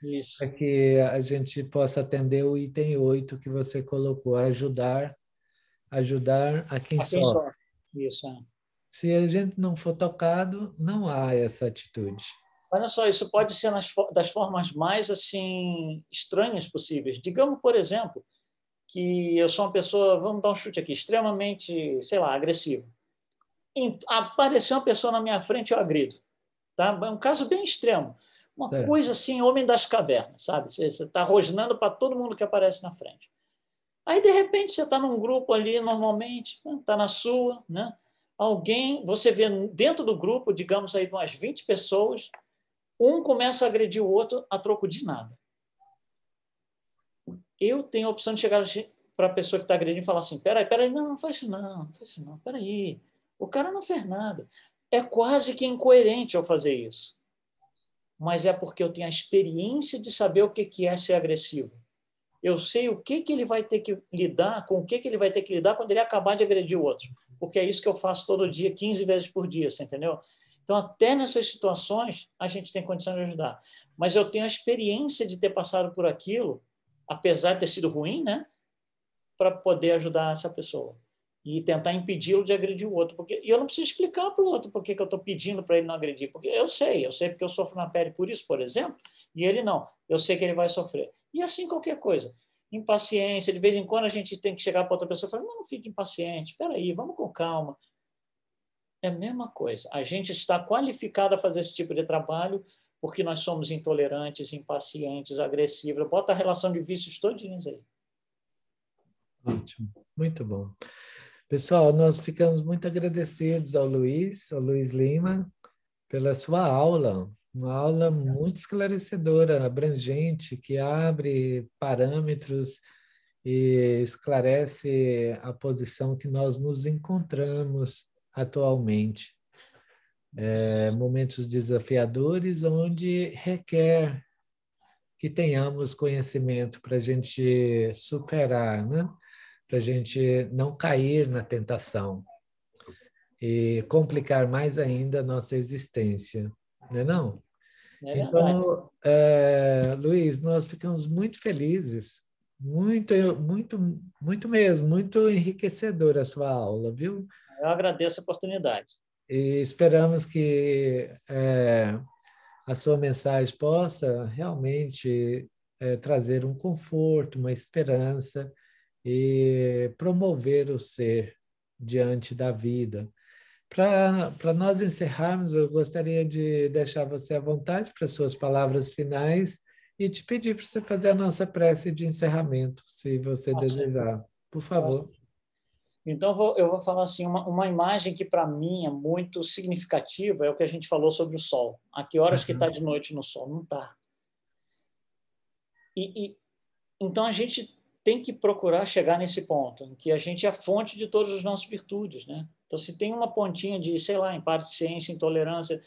Isso. Para que a gente possa atender o item 8 que você colocou, ajudar a quem sofre. Sofre. Isso, é. Se a gente não for tocado, não há essa atitude. Olha só, isso pode ser das formas mais assim estranhas possíveis. Digamos, por exemplo, que eu sou uma pessoa, vamos dar um chute aqui, extremamente, sei lá, agressiva. Apareceu uma pessoa na minha frente, eu agrido. Tá? É um caso bem extremo. Uma Certo. coisa assim, homem das cavernas, sabe? Você está rosnando para todo mundo que aparece na frente. Aí, de repente, você está num grupo ali, normalmente, está na sua, né? Você vê dentro do grupo, digamos aí, de umas 20 pessoas, um começa a agredir o outro a troco de nada. Eu tenho a opção de chegar para a pessoa que está agredindo e falar assim, peraí, não faz isso não, peraí. O cara não fez nada. É quase que incoerente eu fazer isso. Mas é porque eu tenho a experiência de saber o que é ser agressivo. Eu sei o que ele vai ter que lidar, com o que ele vai ter que lidar quando ele acabar de agredir o outro. Porque é isso que eu faço todo dia, 15 vezes por dia, você entendeu? Então, até nessas situações, a gente tem condição de ajudar. Mas eu tenho a experiência de ter passado por aquilo, apesar de ter sido ruim, né? Para poder ajudar essa pessoa. E tentar impedi-lo de agredir o outro. E eu não preciso explicar para o outro por que eu estou pedindo para ele não agredir. Porque eu sei porque eu sofro na pele por isso, por exemplo, e ele não. Eu sei que ele vai sofrer. E assim qualquer coisa. Impaciência, de vez em quando a gente tem que chegar para outra pessoa e falar, não fique impaciente, espera aí, vamos com calma. É a mesma coisa. A gente está qualificado a fazer esse tipo de trabalho porque nós somos intolerantes, impacientes, agressivos. Bota a relação de vícios todinhos aí. Ótimo, muito bom. Pessoal, nós ficamos muito agradecidos ao Luiz Lima, pela sua aula. Uma aula muito esclarecedora, abrangente, que abre parâmetros e esclarece a posição que nós nos encontramos atualmente. Momentos desafiadores, onde requer que tenhamos conhecimento para a gente superar, né? Para a gente não cair na tentação e complicar mais ainda a nossa existência, não é não? É verdade. Então, Luiz, nós ficamos muito felizes, muito mesmo, muito enriquecedora a sua aula, viu? Eu agradeço a oportunidade. E esperamos que a sua mensagem possa realmente trazer um conforto, uma esperança e promover o ser diante da vida, Para nós encerrarmos, eu gostaria de deixar você à vontade para suas palavras finais e te pedir para você fazer a nossa prece de encerramento, se você Ok. desejar. Por favor. Então, eu vou falar assim, uma imagem que para mim é muito significativa é o que a gente falou sobre o sol. A que horas que está de noite no sol? Não está. Então, a gente tem que procurar chegar nesse ponto, em que a gente é a fonte de todas as nossas virtudes, né? Então, se tem uma pontinha de, sei lá, impaciência, intolerância,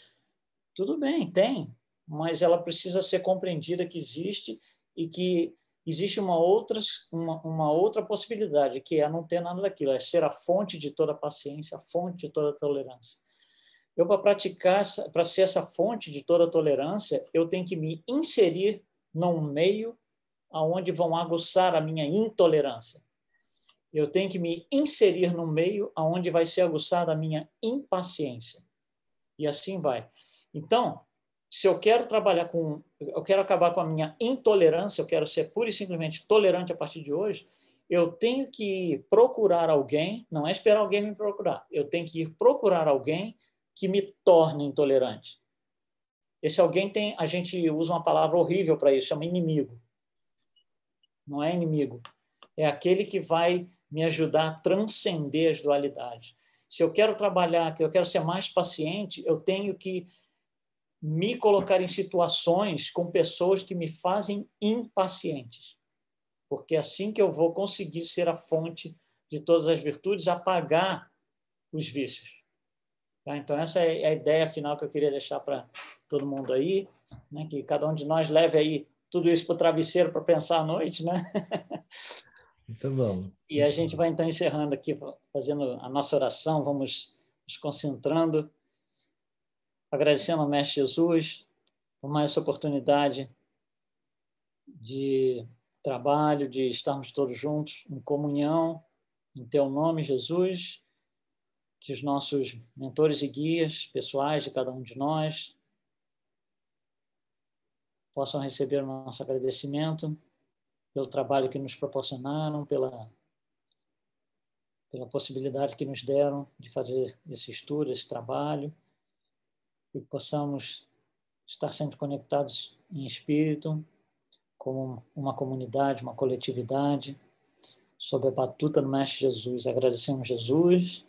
tudo bem, tem, mas ela precisa ser compreendida que existe e que existe uma outra possibilidade, que é não ter nada daquilo, é ser a fonte de toda paciência, a fonte de toda tolerância. Eu, para praticar, para ser essa fonte de toda tolerância, eu tenho que me inserir num meio aonde vão aguçar a minha intolerância. Eu tenho que me inserir no meio aonde vai ser aguçada a minha impaciência. E assim vai. Então, se eu quero trabalhar com, eu quero acabar com a minha intolerância, eu quero ser pura e simplesmente tolerante a partir de hoje, eu tenho que procurar alguém, não é esperar alguém me procurar, eu tenho que ir procurar alguém que me torne intolerante. Esse alguém tem, a gente usa uma palavra horrível para isso, chama inimigo. Não é inimigo, é aquele que vai me ajudar a transcender as dualidades. Se eu quero trabalhar, que eu quero ser mais paciente, eu tenho que me colocar em situações com pessoas que me fazem impacientes, porque é assim que eu vou conseguir ser a fonte de todas as virtudes, apagar os vícios. Tá? Então, essa é a ideia final que eu queria deixar para todo mundo aí, né? Que cada um de nós leve aí tudo isso para o travesseiro para pensar à noite, né? Muito bom. E a gente vai, então, encerrando aqui, fazendo a nossa oração, vamos nos concentrando, agradecendo ao Mestre Jesus por mais essa oportunidade de trabalho, de estarmos todos juntos em comunhão, em Teu nome, Jesus, que os nossos mentores e guias pessoais de cada um de nós possam receber o nosso agradecimento pelo trabalho que nos proporcionaram, pela possibilidade que nos deram de fazer esse estudo, esse trabalho, e que possamos estar sempre conectados em espírito, como uma comunidade, uma coletividade, sob a batuta do Mestre Jesus. Agradecemos Jesus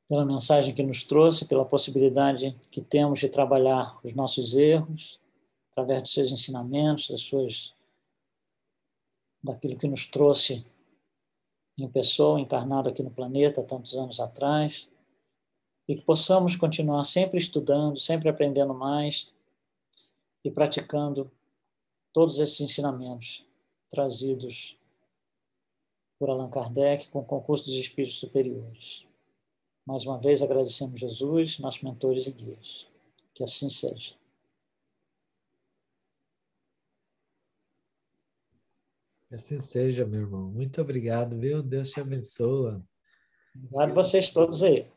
pela mensagem que nos trouxe, pela possibilidade que temos de trabalhar os nossos erros, através dos seus ensinamentos, daquilo que nos trouxe em pessoa, encarnado aqui no planeta há tantos anos atrás, e que possamos continuar sempre estudando, sempre aprendendo mais e praticando todos esses ensinamentos trazidos por Allan Kardec com o concurso dos espíritos superiores. Mais uma vez agradecemos Jesus, nossos mentores e guias. Que assim seja. Que assim seja, meu irmão. Muito obrigado, viu? Deus te abençoe. Obrigado a vocês todos aí.